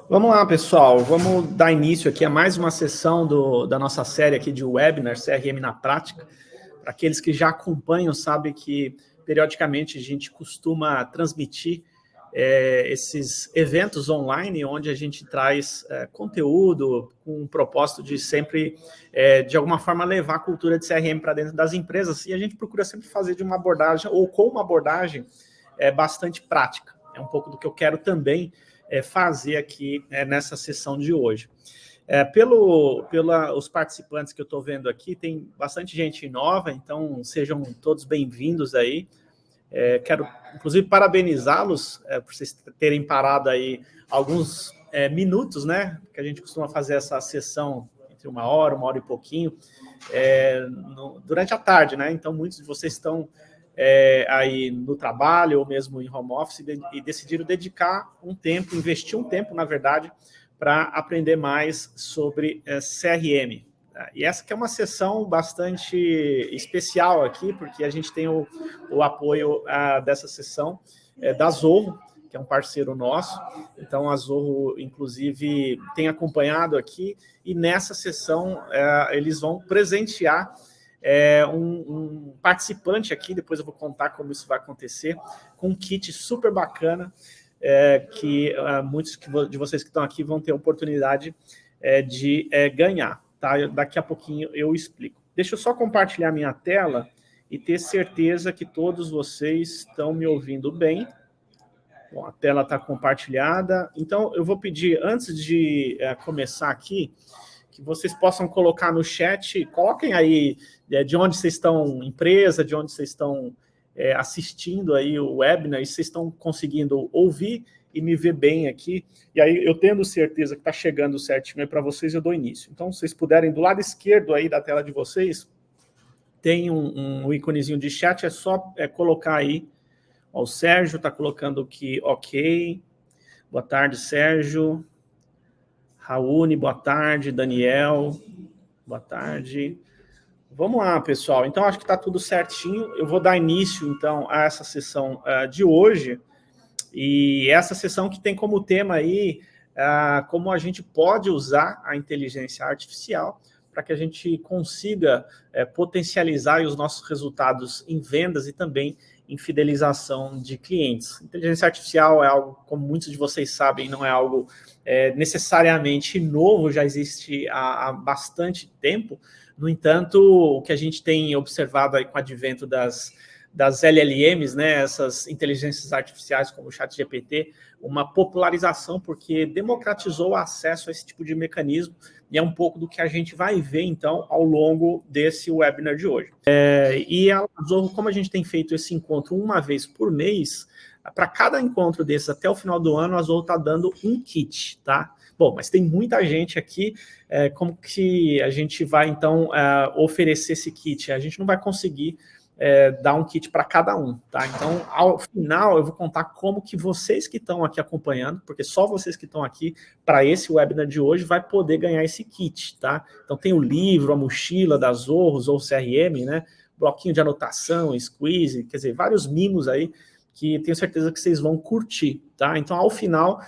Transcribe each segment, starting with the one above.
Vamos lá, pessoal. Vamos dar início aqui a mais uma sessão da nossa série aqui de webinar CRM na prática. Para aqueles que já acompanham, sabem que periodicamente a gente costuma transmitir esses eventos online, onde a gente traz conteúdo com o propósito de sempre, de alguma forma, levar a cultura de CRM para dentro das empresas. E a gente procura sempre fazer de uma abordagem, ou com uma abordagem bastante prática. É um pouco do que eu quero também fazer aqui nessa sessão de hoje. Pelos participantes que eu estou vendo aqui, tem bastante gente nova, então sejam todos bem-vindos aí. Quero, inclusive, parabenizá-los por vocês terem parado aí alguns minutos, né? Que a gente costuma fazer essa sessão entre uma hora e pouquinho, durante a tarde, né? Então, muitos de vocês estão aí no trabalho ou mesmo em home office e decidiram dedicar um tempo, investir um tempo, na verdade, para aprender mais sobre CRM. E essa que é uma sessão bastante especial aqui, porque a gente tem o apoio dessa sessão da Zorro, que é um parceiro nosso. Então, a Zorro, inclusive, tem acompanhado aqui, e nessa sessão eles vão presentear um participante aqui, depois eu vou contar como isso vai acontecer, com um kit super bacana, que muitos de vocês que estão aqui vão ter a oportunidade de ganhar. Tá? Daqui a pouquinho eu explico. Deixa eu só compartilhar minha tela e ter certeza que todos vocês estão me ouvindo bem. Bom, a tela está compartilhada. Então, eu vou pedir, antes de começar aqui, que vocês possam colocar no chat, coloquem aí de onde vocês estão, empresa, de onde vocês estão assistindo aí o webinar, e vocês estão conseguindo ouvir e me ver bem aqui, e aí eu tendo certeza que está chegando certinho aí para vocês, eu dou início. Então, se vocês puderem, do lado esquerdo aí da tela de vocês, tem um íconezinho de chat, é só colocar aí. Ó, o Sérgio está colocando que ok. Boa tarde, Sérgio. Raoni, boa tarde. Daniel, boa tarde. Vamos lá, pessoal. Então, acho que está tudo certinho. Eu vou dar início, então, a essa sessão de hoje. E essa sessão que tem como tema aí como a gente pode usar a inteligência artificial para que a gente consiga potencializar os nossos resultados em vendas e também em fidelização de clientes. Inteligência artificial é algo, como muitos de vocês sabem, não é algo necessariamente novo, já existe há bastante tempo. No entanto, o que a gente tem observado aí com o advento das LLMs, né, essas inteligências artificiais como o ChatGPT, uma popularização porque democratizou o acesso a esse tipo de mecanismo, e é um pouco do que a gente vai ver, então, ao longo desse webinar de hoje. E a Zorro, como a gente tem feito esse encontro uma vez por mês, para cada encontro desses até o final do ano, a Zorro está dando um kit, tá? Bom, mas tem muita gente aqui, como que a gente vai, então, oferecer esse kit? A gente não vai conseguir dar um kit para cada um, tá? Então, ao final, eu vou contar como que vocês que estão aqui acompanhando, porque só vocês que estão aqui para esse webinar de hoje vai poder ganhar esse kit, tá? Então, tem o livro, a mochila das Zorros ou CRM, né? Bloquinho de anotação, squeeze, quer dizer, vários mimos aí que tenho certeza que vocês vão curtir, tá? Então, ao final,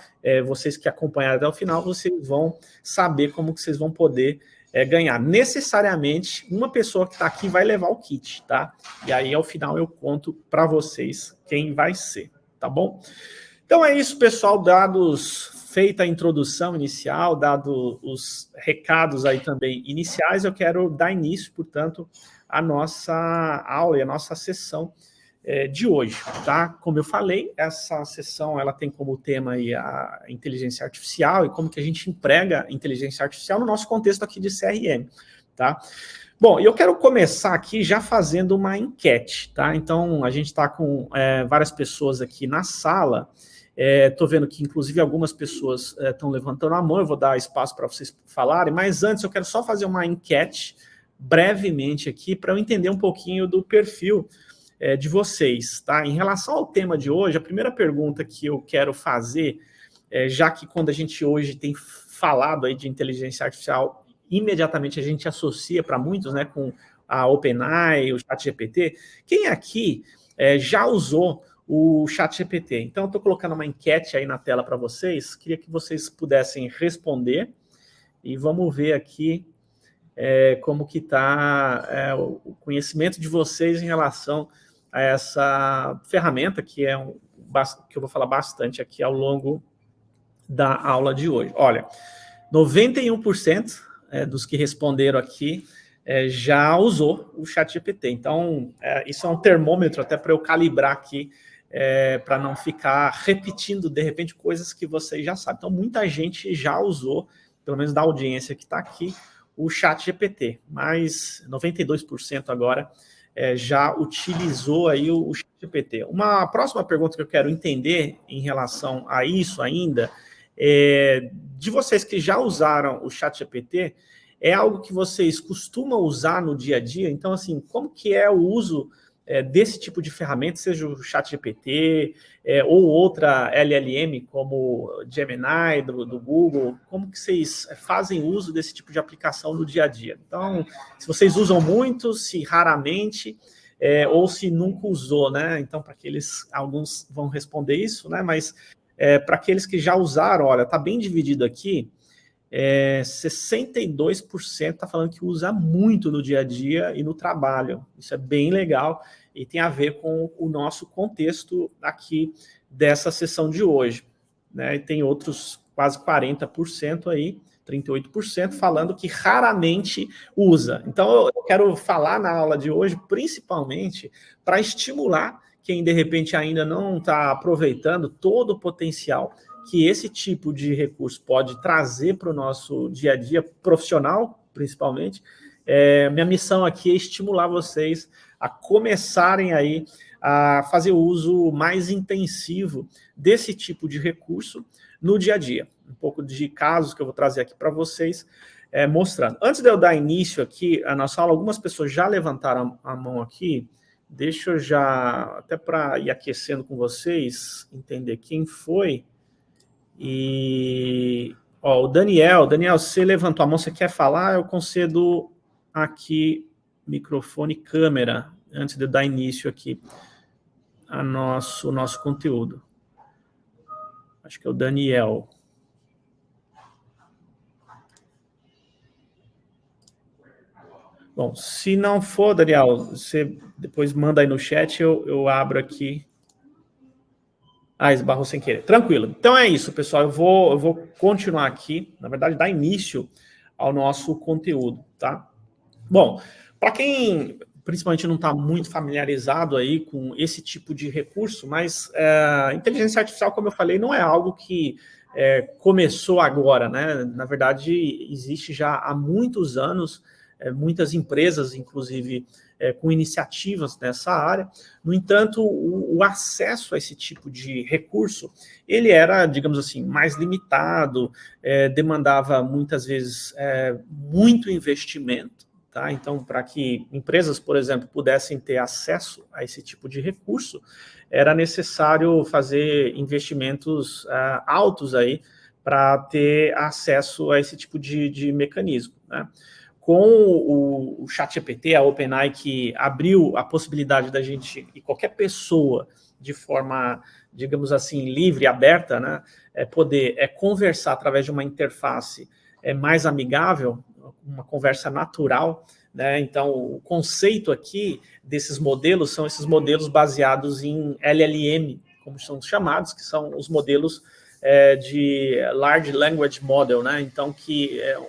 vocês que acompanharam até o final, vocês vão saber como que vocês vão poder ganhar. Necessariamente, uma pessoa que está aqui vai levar o kit, tá? E aí, ao final, eu conto para vocês quem vai ser, tá bom? Então, é isso, pessoal. Feita a introdução inicial, dado os recados aí também iniciais, eu quero dar início, portanto, à nossa aula e à nossa sessão de hoje, tá? Como eu falei, essa sessão ela tem como tema aí a inteligência artificial e como que a gente emprega a inteligência artificial no nosso contexto aqui de CRM, tá? Bom, eu quero começar aqui já fazendo uma enquete, tá? Então, a gente está com várias pessoas aqui na sala, estou vendo que, inclusive, algumas pessoas estão levantando a mão, eu vou dar espaço para vocês falarem, mas antes eu quero só fazer uma enquete brevemente aqui para eu entender um pouquinho do perfil de vocês, tá? Em relação ao tema de hoje, a primeira pergunta que eu quero fazer, já que quando a gente hoje tem falado aí de inteligência artificial, imediatamente a gente associa para muitos, né, com a OpenAI, o ChatGPT. Quem aqui já usou o ChatGPT. Então, eu estou colocando uma enquete aí na tela para vocês, queria que vocês pudessem responder, e vamos ver aqui como que está o conhecimento de vocês em relação a essa ferramenta, que que eu vou falar bastante aqui ao longo da aula de hoje. Olha, 91% dos que responderam aqui já usou o ChatGPT. Então, isso é um termômetro até para eu calibrar aqui, para não ficar repetindo, de repente, coisas que vocês já sabem. Então, muita gente já usou, pelo menos da audiência que está aqui, o ChatGPT. Mas 92% agora já utilizou aí o ChatGPT. Uma próxima pergunta que eu quero entender em relação a isso ainda, de vocês que já usaram o ChatGPT, é algo que vocês costumam usar no dia a dia? Então, assim, como que é o uso desse tipo de ferramenta, seja o ChatGPT ou outra LLM, como Gemini do Google, como que vocês fazem uso desse tipo de aplicação no dia a dia? Então, se vocês usam muito, se raramente, ou se nunca usou, né? Então, para alguns vão responder isso, né? Mas para aqueles que já usaram, olha, está bem dividido aqui, 62% está falando que usa muito no dia a dia e no trabalho. Isso é bem legal e tem a ver com o nosso contexto aqui dessa sessão de hoje, né? E tem outros quase 40% aí, 38% falando que raramente usa. Então, eu quero falar na aula de hoje, principalmente, para estimular quem, de repente, ainda não está aproveitando todo o potencial que esse tipo de recurso pode trazer para o nosso dia a dia profissional, principalmente. Minha missão aqui é estimular vocês a começarem aí a fazer uso mais intensivo desse tipo de recurso no dia a dia. Um pouco de casos que eu vou trazer aqui para vocês, mostrando. Antes de eu dar início aqui à nossa aula, algumas pessoas já levantaram a mão aqui. Deixa eu já, até para ir aquecendo com vocês, entender quem foi. E o Daniel, você levantou a mão, você quer falar? Eu concedo aqui microfone e câmera, antes de eu dar início aqui ao nosso conteúdo. Acho que é o Daniel. Bom, se não for, Daniel, você depois manda aí no chat, eu abro aqui. Esbarrou sem querer. Tranquilo. Então é isso, pessoal. Eu vou continuar aqui, na verdade, dar início ao nosso conteúdo, tá? Bom, para quem principalmente não está muito familiarizado aí com esse tipo de recurso, mas inteligência artificial, como eu falei, não é algo que começou agora, né? Na verdade, existe já há muitos anos, muitas empresas, inclusive, com iniciativas nessa área. No entanto, o acesso a esse tipo de recurso, ele era, digamos assim, mais limitado, demandava muitas vezes muito investimento, tá? Então, para que empresas, por exemplo, pudessem ter acesso a esse tipo de recurso, era necessário fazer investimentos altos aí para ter acesso a esse tipo de mecanismo, né? Com o ChatGPT, a OpenAI, que abriu a possibilidade da gente, e qualquer pessoa, de forma, digamos assim, livre, aberta, né, poder conversar através de uma interface mais amigável, uma conversa natural, né? Então, o conceito aqui desses modelos são esses modelos baseados em LLM, como são chamados, que são os modelos de Large Language Model, né? Então, que é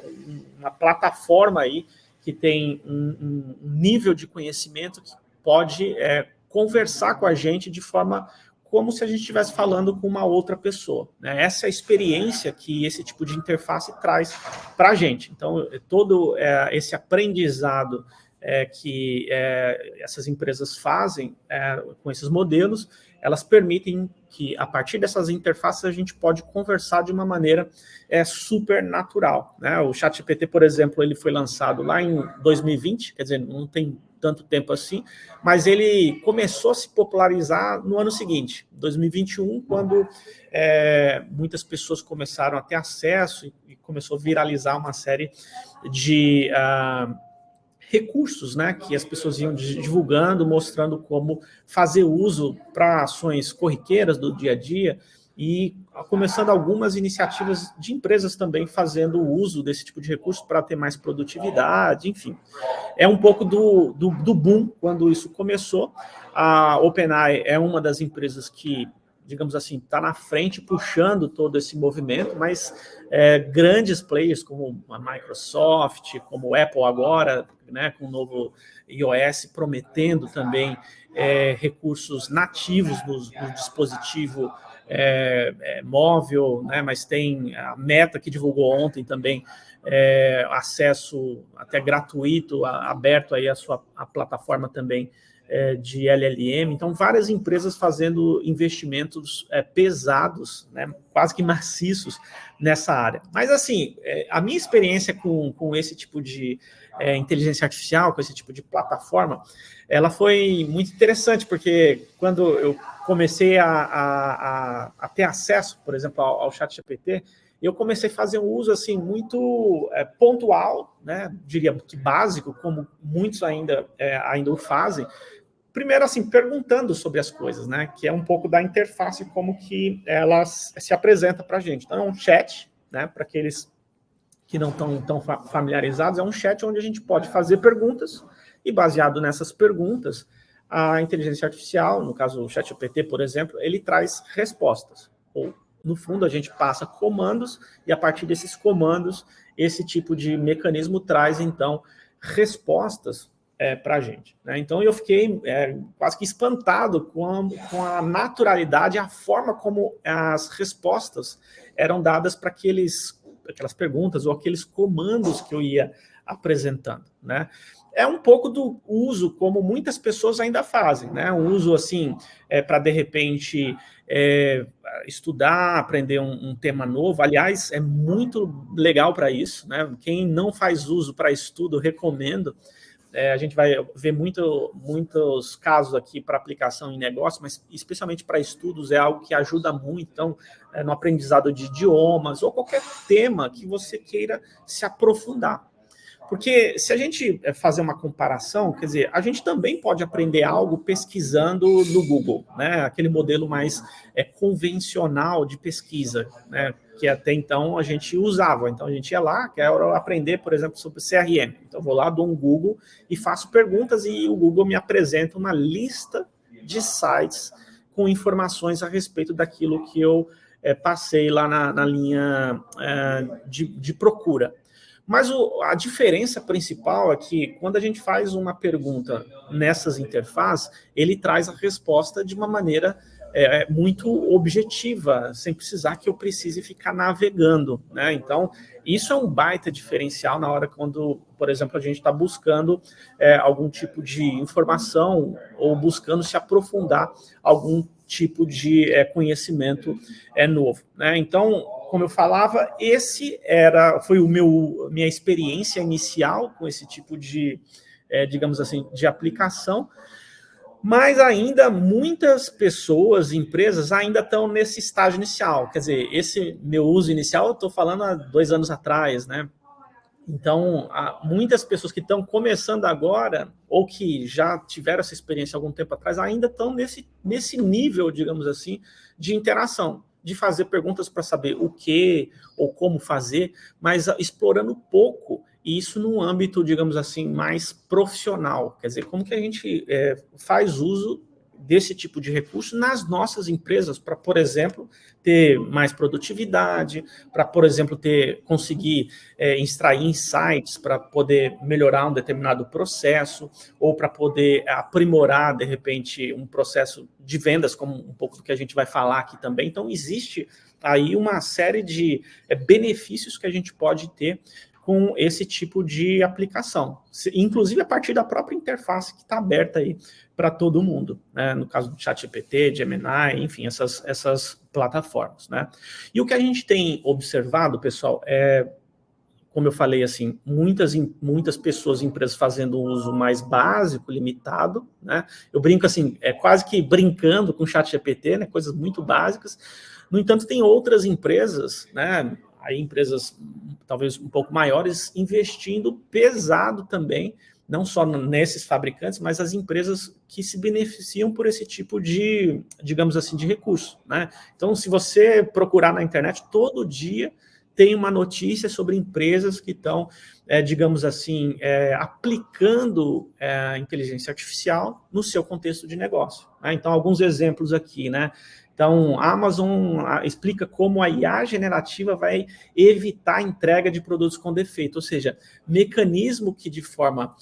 uma plataforma aí que tem um nível de conhecimento que pode conversar com a gente de forma como se a gente estivesse falando com uma outra pessoa, né? Essa é a experiência que esse tipo de interface traz para a gente. Então, todo esse aprendizado que essas empresas fazem com esses modelos, elas permitem que, a partir dessas interfaces, a gente pode conversar de uma maneira super natural, né? O ChatGPT, por exemplo, ele foi lançado lá em 2020, quer dizer, não tem tanto tempo assim, mas ele começou a se popularizar no ano seguinte, 2021, quando muitas pessoas começaram a ter acesso e começou a viralizar uma série de recursos, né, que as pessoas iam divulgando, mostrando como fazer uso para ações corriqueiras do dia a dia, e começando algumas iniciativas de empresas também fazendo uso desse tipo de recurso para ter mais produtividade, enfim. É um pouco do boom quando isso começou. A OpenAI é uma das empresas que, digamos assim, está na frente, puxando todo esse movimento, mas grandes players como a Microsoft, como a Apple agora, né, com o novo iOS, prometendo também recursos nativos no dispositivo móvel, né, mas tem a Meta, que divulgou ontem também, acesso até gratuito, aberto aí a plataforma também de LLM. Então, várias empresas fazendo investimentos pesados, né, quase que maciços nessa área. Mas, assim, a minha experiência com esse tipo de inteligência artificial, com esse tipo de plataforma, ela foi muito interessante, porque quando eu comecei a ter acesso, por exemplo, ao ChatGPT, eu comecei a fazer um uso assim muito pontual, né? Diria que básico, como muitos ainda o fazem. Primeiro, assim, perguntando sobre as coisas, né? Que é um pouco da interface, como que ela se apresenta para a gente. Então, é um chat, né? Para aqueles que não estão tão familiarizados, é um chat onde a gente pode fazer perguntas e, baseado nessas perguntas, a inteligência artificial, no caso o ChatGPT, por exemplo, ele traz respostas. Ou, no fundo, a gente passa comandos e, a partir desses comandos, esse tipo de mecanismo traz, então, respostas para a gente, né? Então, eu fiquei quase que espantado com a naturalidade, a forma como as respostas eram dadas para aquelas perguntas ou aqueles comandos que eu ia apresentando, né? É um pouco do uso como muitas pessoas ainda fazem, né? Um uso assim para de repente estudar, aprender um tema novo. Aliás, é muito legal para isso, né? Quem não faz uso para estudo, recomendo. A gente vai ver muitos casos aqui para aplicação em negócio, mas especialmente para estudos é algo que ajuda muito. Então, no aprendizado de idiomas ou qualquer tema que você queira se aprofundar. Porque se a gente fazer uma comparação, quer dizer, a gente também pode aprender algo pesquisando no Google, né? Aquele modelo mais convencional de pesquisa, né? Que até então a gente usava. Então a gente ia lá, quero aprender, por exemplo, sobre CRM. Então eu vou lá, dou um Google e faço perguntas e o Google me apresenta uma lista de sites com informações a respeito daquilo que eu passei lá na linha de procura. Mas a diferença principal é que quando a gente faz uma pergunta nessas interfaces, ele traz a resposta de uma maneira muito objetiva, sem precisar que eu precise ficar navegando, né? Então, isso é um baita diferencial na hora quando, por exemplo, a gente está buscando algum tipo de informação ou buscando se aprofundar algum tipo de conhecimento novo, né? Então, como eu falava, foi minha experiência inicial com esse tipo de, digamos assim, de aplicação, mas ainda muitas pessoas, empresas, ainda estão nesse estágio inicial. Quer dizer, esse meu uso inicial, eu estou falando há 2 anos atrás, né? Então, há muitas pessoas que estão começando agora, ou que já tiveram essa experiência algum tempo atrás, ainda estão nesse nível, digamos assim, de interação, de fazer perguntas para saber o que ou como fazer, mas explorando pouco isso num âmbito, digamos assim, mais profissional. Quer dizer, como que a gente faz uso desse tipo de recurso nas nossas empresas para, por exemplo, ter mais produtividade, para, por exemplo, conseguir extrair insights para poder melhorar um determinado processo ou para poder aprimorar, de repente, um processo de vendas, como um pouco do que a gente vai falar aqui também. Então, existe aí uma série de benefícios que a gente pode ter com esse tipo de aplicação, inclusive a partir da própria interface que está aberta aí para todo mundo, né? No caso do ChatGPT, Gemini, enfim, essas plataformas, né? E o que a gente tem observado, pessoal, como eu falei, assim, muitas pessoas, empresas fazendo um uso mais básico, limitado, né? Eu brinco assim, quase que brincando com o ChatGPT, né? Coisas muito básicas. No entanto, tem outras empresas, né? Aí empresas talvez um pouco maiores, investindo pesado também não só nesses fabricantes, mas as empresas que se beneficiam por esse tipo de, digamos assim, de recurso, né? Então, se você procurar na internet, todo dia tem uma notícia sobre empresas que estão, digamos assim, aplicando a inteligência artificial no seu contexto de negócio, né? Então, alguns exemplos aqui, né? Então, a Amazon explica como a IA generativa vai evitar a entrega de produtos com defeito, ou seja, mecanismo que de forma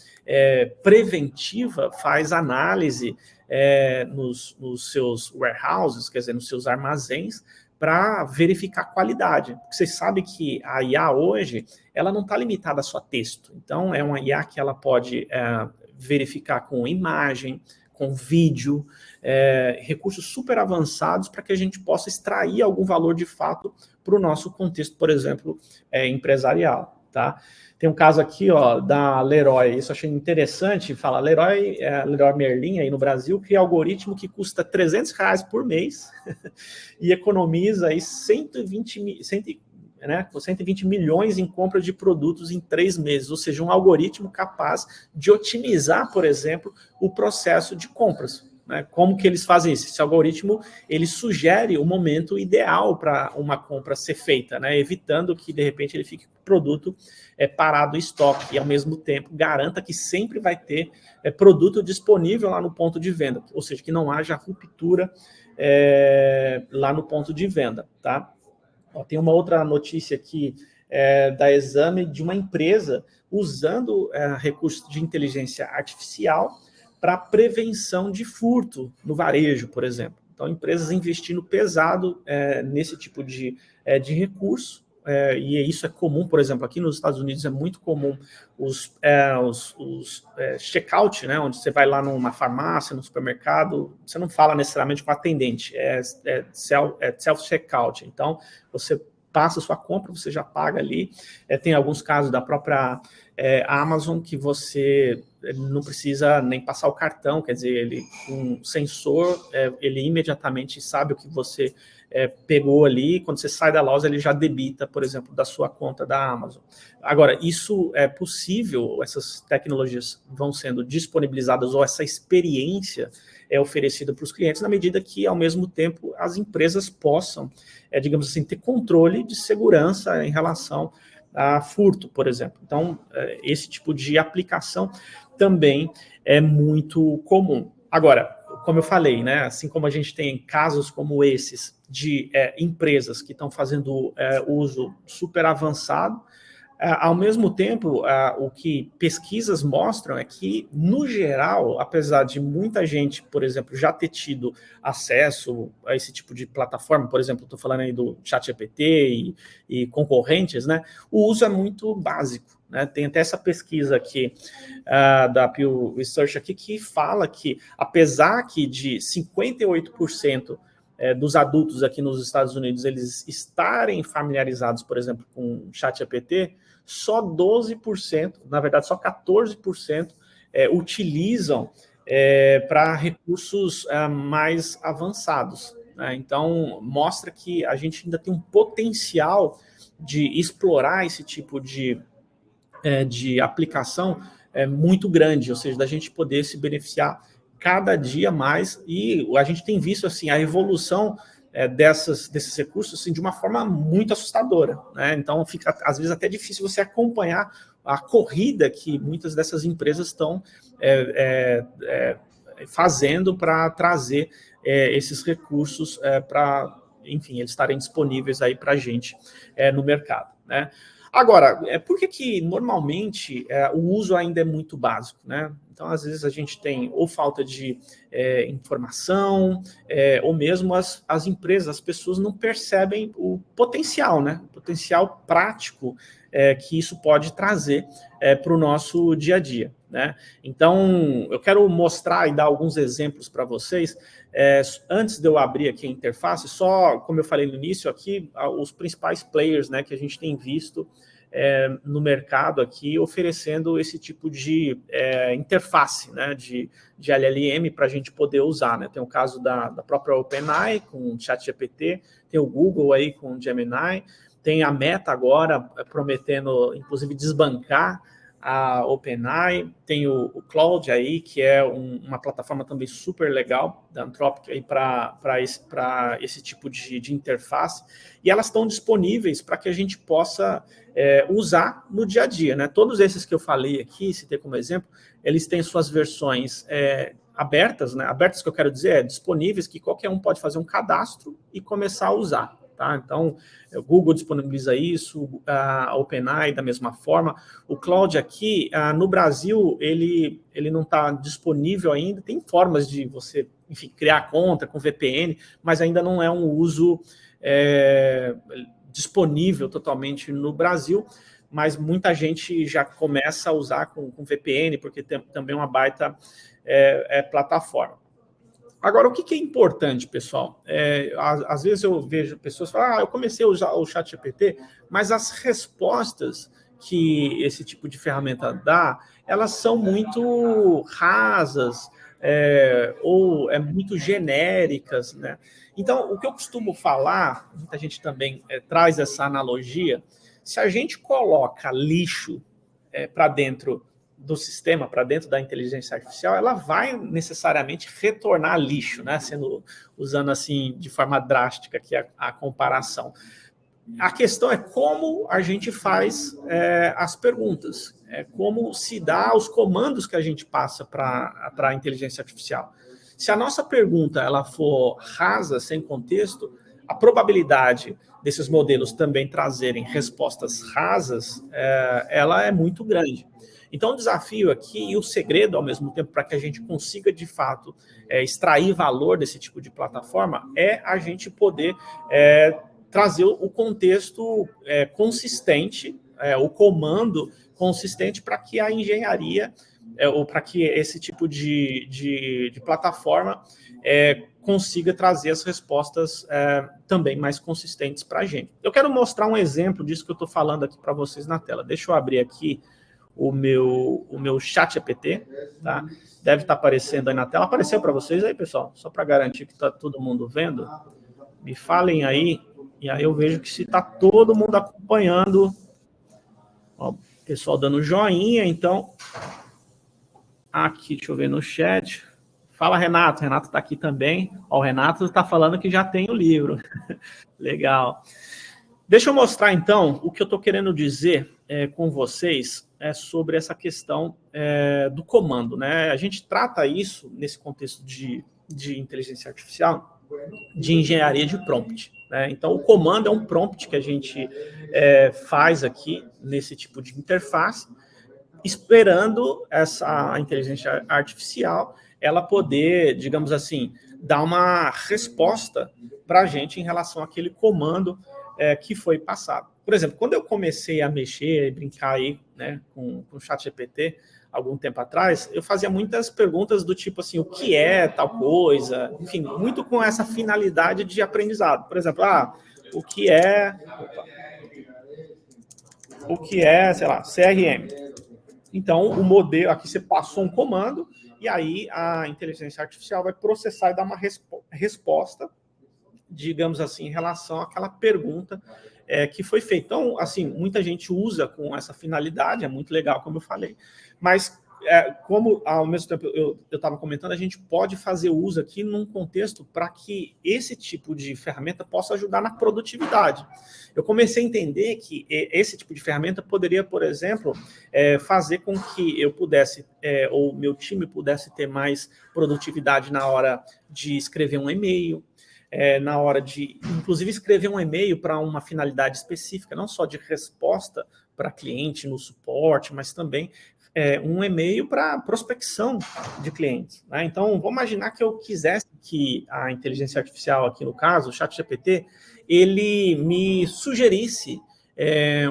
preventiva faz análise nos seus warehouses, quer dizer, nos seus armazéns, para verificar qualidade. Porque vocês sabem que a IA hoje, ela não está limitada só a texto. Então, é uma IA que ela pode verificar com imagem, com vídeo, recursos super avançados para que a gente possa extrair algum valor de fato para o nosso contexto, por exemplo, empresarial, tá? Tem um caso aqui, ó, da Leroy, isso eu achei interessante, fala, Leroy Merlin aí no Brasil, cria algoritmo que custa R$300 por mês e economiza aí 120 milhões em compra de produtos em 3 meses, ou seja, um algoritmo capaz de otimizar, por exemplo, o processo de compras. Né? Como que eles fazem isso? Esse algoritmo, ele sugere o momento ideal para uma compra ser feita, né? Evitando que, de repente, ele fique com o produto parado em estoque e, ao mesmo tempo, garanta que sempre vai ter produto disponível lá no ponto de venda, ou seja, que não haja ruptura lá no ponto de venda, tá? Ó, tem uma outra notícia aqui da Exame de uma empresa usando recursos de inteligência artificial para prevenção de furto no varejo, por exemplo. Então, empresas investindo pesado nesse tipo de recurso, e isso é comum, por exemplo, aqui nos Estados Unidos é muito comum os check-out, né, onde você vai lá numa farmácia, no supermercado, você não fala necessariamente com o atendente, self-checkout. Então, você passa a sua compra, você já paga ali. Tem alguns casos da própria Amazon que você não precisa nem passar o cartão, quer dizer, ele com um sensor, ele imediatamente sabe o que você pegou ali, quando você sai da loja, ele já debita, por exemplo, da sua conta da Amazon. Agora, isso é possível, essas tecnologias vão sendo disponibilizadas, ou essa experiência é oferecida para os clientes, na medida que, ao mesmo tempo, as empresas possam, digamos assim, ter controle de segurança em relação a furto, por exemplo. Então, esse tipo de aplicação também é muito comum. Agora, como eu falei, né, assim como a gente tem casos como esses de empresas que estão fazendo uso super avançado, ao mesmo tempo, o que pesquisas mostram é que, no geral, apesar de muita gente, por exemplo, já ter tido acesso a esse tipo de plataforma, por exemplo, estou falando aí do ChatGPT e concorrentes, né, o uso é muito básico. Né? Tem até essa pesquisa aqui da Pew Research aqui que fala que, apesar que de 58% dos adultos aqui nos Estados Unidos eles estarem familiarizados, por exemplo, com o ChatGPT, só 12%, na verdade só 14% utilizam para recursos mais avançados. Né? Então, mostra que a gente ainda tem um potencial de explorar esse tipo de aplicação muito grande, ou seja, da gente poder se beneficiar cada dia mais, e a gente tem visto assim a evolução desses recursos assim, de uma forma muito assustadora, né? Então fica às vezes até difícil você acompanhar a corrida que muitas dessas empresas estão fazendo para trazer esses recursos para, enfim, eles estarem disponíveis aí para a gente no mercado, né? Agora, por que normalmente o uso ainda é muito básico, né? Então, às vezes, a gente tem ou falta de informação, ou mesmo as empresas, as pessoas não percebem o potencial, né? O potencial prático que isso pode trazer para o nosso dia a dia, né? Então, eu quero mostrar e dar alguns exemplos para vocês. Antes de eu abrir aqui a interface, só, como eu falei no início aqui, os principais players, né, que a gente tem visto no mercado aqui, oferecendo esse tipo de interface, né, de LLM para a gente poder usar, né? Tem o caso da própria OpenAI com o ChatGPT, tem o Google aí com o Gemini, tem a Meta agora prometendo, inclusive, desbancar a OpenAI, tem o Claude aí, que é uma plataforma também super legal da Anthropic para esse tipo de interface, e elas estão disponíveis para que a gente possa usar no dia a dia, né? Todos esses que eu falei aqui, citei como exemplo, eles têm suas versões abertas, né? Abertas que eu quero dizer disponíveis, que qualquer um pode fazer um cadastro e começar a usar. Tá? Então, o Google disponibiliza isso, a OpenAI da mesma forma. O Claude aqui, no Brasil, ele não está disponível ainda. Tem formas de você, enfim, criar conta com VPN, mas ainda não é um uso disponível totalmente no Brasil. Mas muita gente já começa a usar com VPN, porque tem também uma baita plataforma. Agora, o que é importante, pessoal? Às vezes eu vejo pessoas falar, eu comecei a usar o ChatGPT, mas as respostas que esse tipo de ferramenta dá, elas são muito rasas, ou muito genéricas, né? Então, o que eu costumo falar, muita gente também traz essa analogia, se a gente coloca lixo para dentro do sistema, para dentro da inteligência artificial, ela vai necessariamente retornar lixo, né? Usando assim de forma drástica aqui a comparação. A questão é como a gente faz as perguntas, como se dá os comandos que a gente passa para a inteligência artificial. Se a nossa pergunta ela for rasa, sem contexto, a probabilidade desses modelos também trazerem respostas rasas, ela é muito grande. Então, o desafio aqui e o segredo, ao mesmo tempo, para que a gente consiga, de fato, extrair valor desse tipo de plataforma, é a gente poder trazer o contexto consistente, o comando consistente para que a engenharia, ou para que esse tipo de plataforma consiga trazer as respostas também mais consistentes para a gente. Eu quero mostrar um exemplo disso que eu estou falando aqui para vocês na tela. Deixa eu abrir aqui o meu ChatGPT, tá? Deve estar aparecendo aí na tela. Apareceu para vocês aí, pessoal? Só para garantir que está todo mundo vendo. Me falem aí, e aí eu vejo que se está todo mundo acompanhando. Ó, o pessoal dando joinha, então. Aqui, deixa eu ver no chat. Fala, Renato. Renato está aqui também. Ó, o Renato está falando que já tem o livro. Legal. Deixa eu mostrar, então, o que eu estou querendo dizer com vocês sobre essa questão do comando, né? A gente trata isso, nesse contexto de inteligência artificial, de engenharia de prompt, né? Então, o comando é um prompt que a gente faz aqui, nesse tipo de interface, esperando a inteligência artificial ela poder, digamos assim, dar uma resposta para a gente em relação àquele comando que foi passado. Por exemplo, quando eu comecei a mexer e brincar aí, né, com o ChatGPT, algum tempo atrás, eu fazia muitas perguntas do tipo assim, o que é tal coisa? Enfim, muito com essa finalidade de aprendizado. Por exemplo, o que é, sei lá, CRM? Então, o modelo, aqui você passou um comando, e aí a inteligência artificial vai processar e dar uma resposta, digamos assim, em relação àquela pergunta que foi feita. Então, assim, muita gente usa com essa finalidade, é muito legal, como eu falei, mas como ao mesmo tempo eu estava comentando, a gente pode fazer uso aqui num contexto para que esse tipo de ferramenta possa ajudar na produtividade. Eu comecei a entender que esse tipo de ferramenta poderia, por exemplo, fazer com que eu pudesse, ou meu time pudesse ter mais produtividade na hora de escrever um e-mail, na hora de, inclusive, escrever um e-mail para uma finalidade específica, não só de resposta para cliente no suporte, mas também um e-mail para prospecção de clientes, né? Então, vamos imaginar que eu quisesse que a inteligência artificial, aqui no caso, o ChatGPT, ele me sugerisse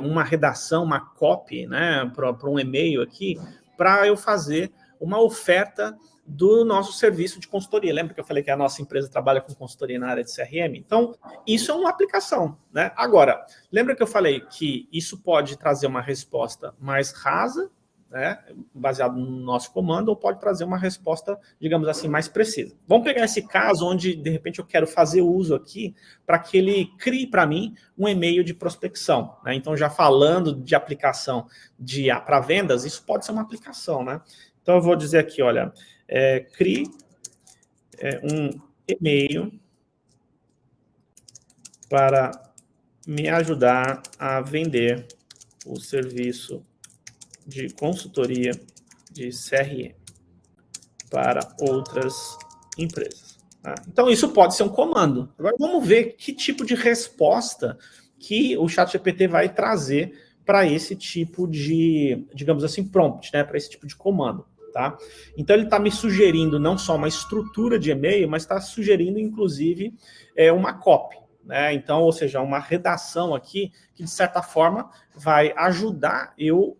uma redação, uma copy, né, para um e-mail aqui, para eu fazer uma oferta do nosso serviço de consultoria. Lembra que eu falei que a nossa empresa trabalha com consultoria na área de CRM? Então, isso é uma aplicação, né? Agora, lembra que eu falei que isso pode trazer uma resposta mais rasa, né, baseado no nosso comando, ou pode trazer uma resposta, digamos assim, mais precisa. Vamos pegar esse caso onde, de repente, eu quero fazer uso aqui para que ele crie para mim um e-mail de prospecção, né? Então, já falando de aplicação para vendas, isso pode ser uma aplicação, né? Então, eu vou dizer aqui, olha, crie um e-mail para me ajudar a vender o serviço de consultoria de CRM para outras empresas. Tá? Então, isso pode ser um comando. Agora, vamos ver que tipo de resposta que o ChatGPT vai trazer para esse tipo de, digamos assim, prompt, né? Para esse tipo de comando. Tá? Então, ele está me sugerindo não só uma estrutura de e-mail, mas está sugerindo, inclusive, uma copy. Né? Então, ou seja, uma redação aqui que, de certa forma, vai ajudar eu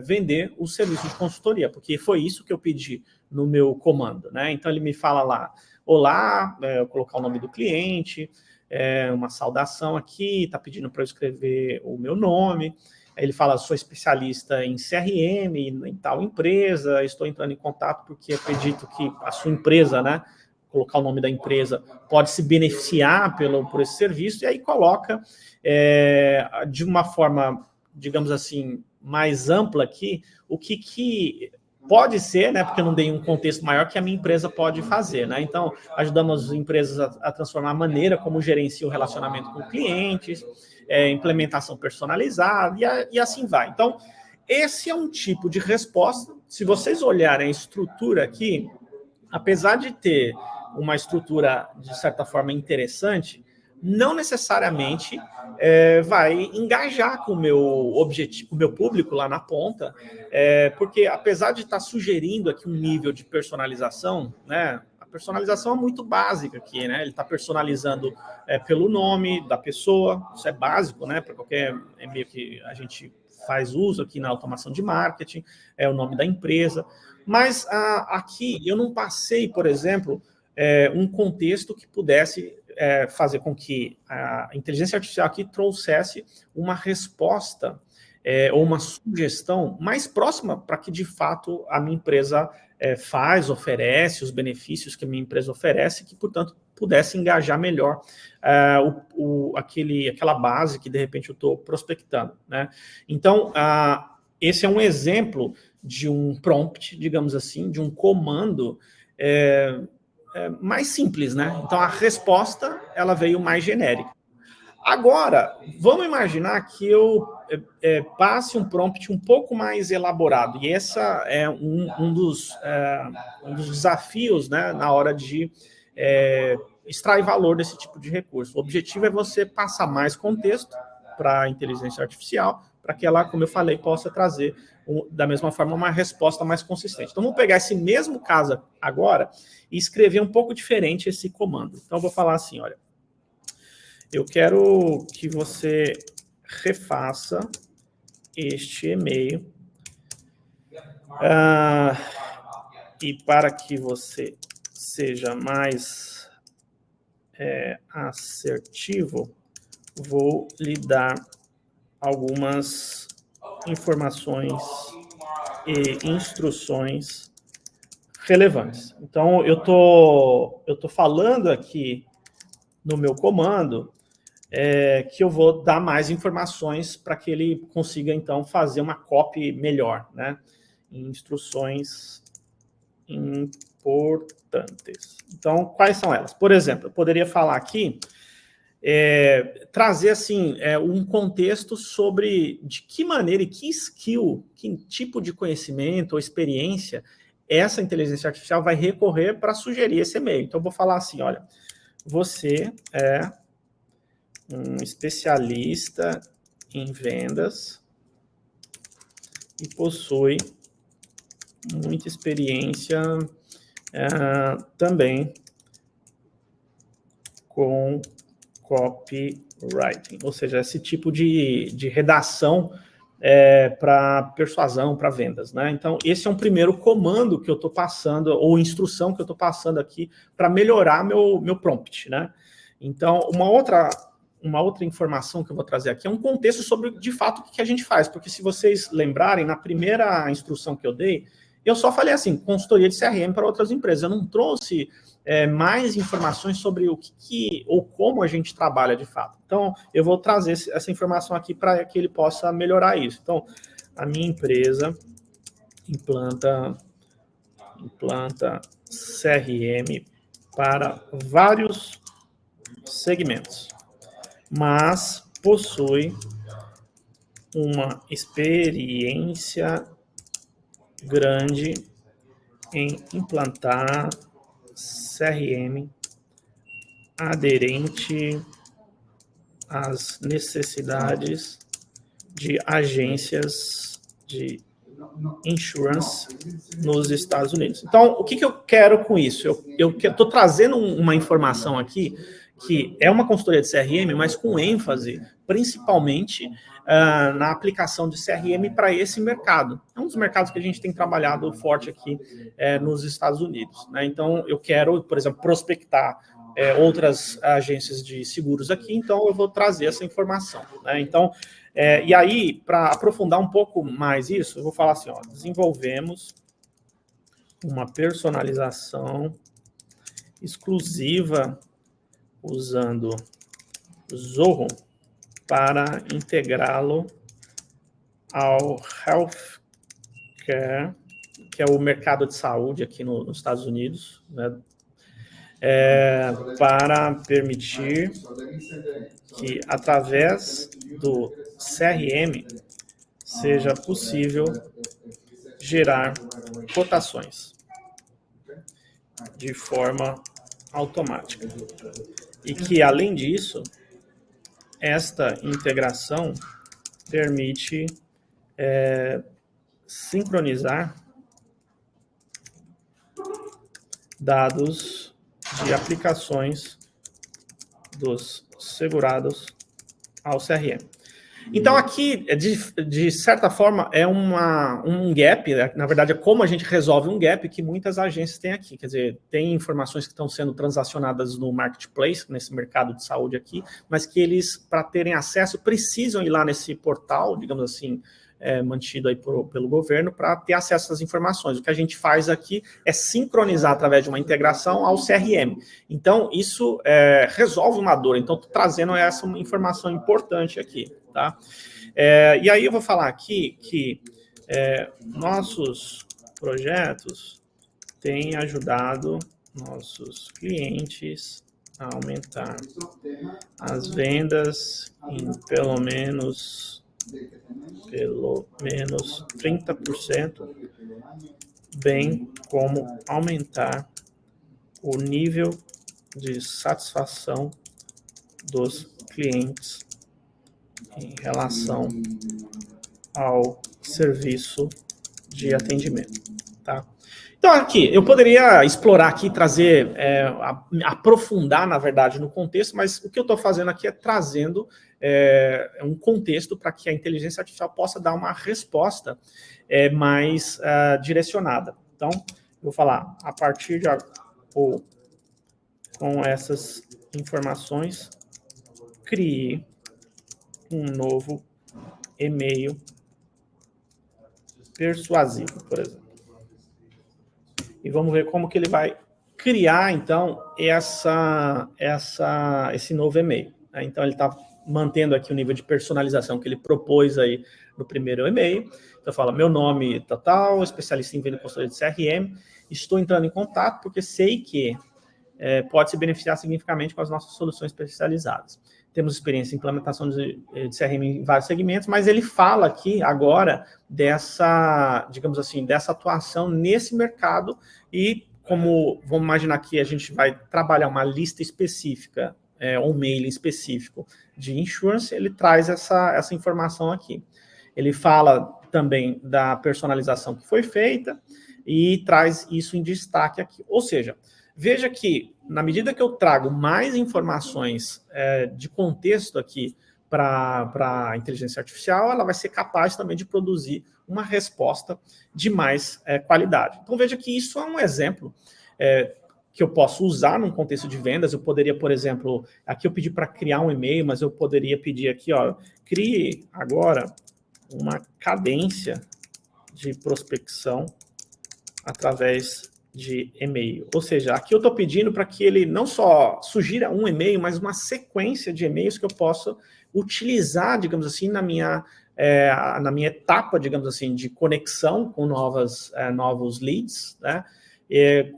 vender o serviço de consultoria, porque foi isso que eu pedi no meu comando. Né? Então, ele me fala lá, olá, eu colocar o nome do cliente, uma saudação aqui, está pedindo para eu escrever o meu nome. Ele fala, sou especialista em CRM, em tal empresa, estou entrando em contato porque acredito que a sua empresa, né, colocar o nome da empresa, pode se beneficiar por esse serviço, e aí coloca de uma forma, digamos assim, mais ampla aqui, o que pode ser, né, porque eu não dei um contexto maior, que a minha empresa pode fazer. Né? Então, ajudamos as empresas a transformar a maneira como gerencia o relacionamento com clientes, implementação personalizada, e assim vai. Então, esse é um tipo de resposta. Se vocês olharem a estrutura aqui, apesar de ter uma estrutura, de certa forma, interessante, não necessariamente vai engajar com o meu objetivo, com o meu público lá na ponta, porque apesar de estar sugerindo aqui um nível de personalização, né, a personalização é muito básica aqui, né? Ele está personalizando pelo nome da pessoa, isso é básico, né? Para qualquer e-mail que a gente faz uso aqui na automação de marketing, o nome da empresa. Mas aqui eu não passei, por exemplo, um contexto que pudesse fazer com que a inteligência artificial aqui trouxesse uma resposta ou uma sugestão mais próxima para que, de fato, a minha empresa oferece, os benefícios que a minha empresa oferece, que, portanto, pudesse engajar melhor aquela base que, de repente, eu estou prospectando. Né? Então, esse é um exemplo de um prompt, digamos assim, de um comando mais simples, né? Então, a resposta, ela veio mais genérica. Agora, vamos imaginar que eu passe um prompt um pouco mais elaborado, e essa é um dos desafios, né, na hora de extrair valor desse tipo de recurso. O objetivo é você passar mais contexto para a inteligência artificial, para que ela, como eu falei, possa trazer, da mesma forma, uma resposta mais consistente. Então, vamos pegar esse mesmo caso agora e escrever um pouco diferente esse comando. Então, eu vou falar assim, olha, eu quero que você refaça este e-mail e para que você seja mais assertivo, vou lhe dar algumas informações e instruções relevantes. Então, eu tô falando aqui no meu comando que eu vou dar mais informações para que ele consiga, então, fazer uma copy melhor, né? Instruções importantes. Então, quais são elas? Por exemplo, eu poderia falar aqui, trazer, assim, um contexto sobre de que maneira e que skill, que tipo de conhecimento ou experiência essa inteligência artificial vai recorrer para sugerir esse e-mail. Então, eu vou falar assim, olha, você é um especialista em vendas e possui muita experiência também com copywriting, ou seja, esse tipo de redação para persuasão, para vendas, né? Então, esse é um primeiro comando que eu estou passando, ou instrução que eu estou passando aqui para melhorar meu prompt, né? Então, uma outra uma outra informação que eu vou trazer aqui, é um contexto sobre, de fato, o que a gente faz, porque se vocês lembrarem, na primeira instrução que eu dei, eu só falei assim, consultoria de CRM para outras empresas, eu não trouxe mais informações sobre o que ou como a gente trabalha de fato. Então, eu vou trazer essa informação aqui para que ele possa melhorar isso. Então, a minha empresa implanta CRM para vários segmentos, mas possui uma experiência grande em implantar CRM aderente às necessidades de agências de insurance nos Estados Unidos. Então, o que eu quero com isso? Eu estou trazendo uma informação aqui que é uma consultoria de CRM, mas com ênfase, principalmente, na aplicação de CRM para esse mercado. É um dos mercados que a gente tem trabalhado forte aqui nos Estados Unidos, né? Então, eu quero, por exemplo, prospectar outras agências de seguros aqui, então eu vou trazer essa informação, né? Então, e aí, para aprofundar um pouco mais isso, eu vou falar assim, ó, desenvolvemos uma personalização exclusiva usando Zoho para integrá-lo ao healthcare, que é o mercado de saúde aqui nos Estados Unidos, né? Para permitir que, através do CRM, seja possível gerar cotações de forma automática. E que, além disso, esta integração permite sincronizar dados de aplicações dos segurados ao CRM. Então, aqui, de certa forma, é um gap, né? Na verdade, é como a gente resolve um gap que muitas agências têm aqui. Quer dizer, tem informações que estão sendo transacionadas no marketplace, nesse mercado de saúde aqui, mas que eles, para terem acesso, precisam ir lá nesse portal, digamos assim, mantido aí pelo governo, para ter acesso a essas informações. O que a gente faz aqui é sincronizar através de uma integração ao CRM. Então, isso resolve uma dor. Então, estou trazendo essa informação importante aqui, tá? E aí eu vou falar aqui que nossos projetos têm ajudado nossos clientes a aumentar as vendas em pelo menos 30%, bem como aumentar o nível de satisfação dos clientes em relação ao serviço de atendimento, tá? Então, aqui, eu poderia explorar aqui, trazer, aprofundar, na verdade, no contexto, mas o que eu estou fazendo aqui é trazendo um contexto para que a inteligência artificial possa dar uma resposta mais direcionada. Então, eu vou falar, a partir de com essas informações, crie um novo e-mail persuasivo, por exemplo. E vamos ver como que ele vai criar, então, esse novo e-mail, né? Então, ele está mantendo aqui o nível de personalização que ele propôs aí no primeiro e-mail. Então, fala, meu nome tal, especialista em venda e consultoria de CRM, estou entrando em contato porque sei que pode se beneficiar significativamente com as nossas soluções especializadas. Temos experiência em implementação de CRM em vários segmentos, mas ele fala aqui agora dessa, digamos assim, dessa atuação nesse mercado e como, vamos imaginar que a gente vai trabalhar uma lista específica, um mailing específico de insurance, ele traz essa informação aqui. Ele fala também da personalização que foi feita e traz isso em destaque aqui. Ou seja, veja que, na medida que eu trago mais informações de contexto aqui para a inteligência artificial, ela vai ser capaz também de produzir uma resposta de mais qualidade. Então, veja que isso é um exemplo que eu posso usar num contexto de vendas. Eu poderia, por exemplo, aqui eu pedi para criar um e-mail, mas eu poderia pedir aqui, ó, crie agora uma cadência de prospecção através de e-mail. Ou seja, aqui eu estou pedindo para que ele não só sugira um e-mail, mas uma sequência de e-mails que eu possa utilizar, digamos assim, na minha etapa, digamos assim, de conexão com novos leads, né?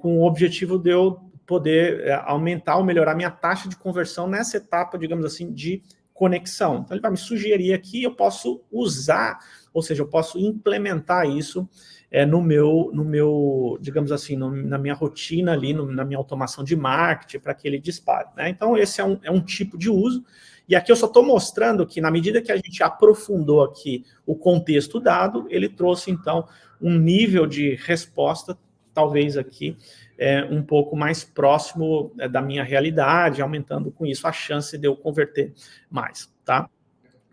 Com o objetivo de eu poder aumentar ou melhorar minha taxa de conversão nessa etapa, digamos assim, de conexão. Então, ele vai me sugerir aqui, eu posso usar, ou seja, eu posso implementar isso no meu, digamos assim, na minha rotina ali, na minha automação de marketing, para que ele dispare, né? Então, esse é um tipo de uso. E aqui eu só estou mostrando que, na medida que a gente aprofundou aqui o contexto dado, ele trouxe, então, um nível de resposta, talvez aqui, um pouco mais próximo da minha realidade, aumentando com isso a chance de eu converter mais, tá?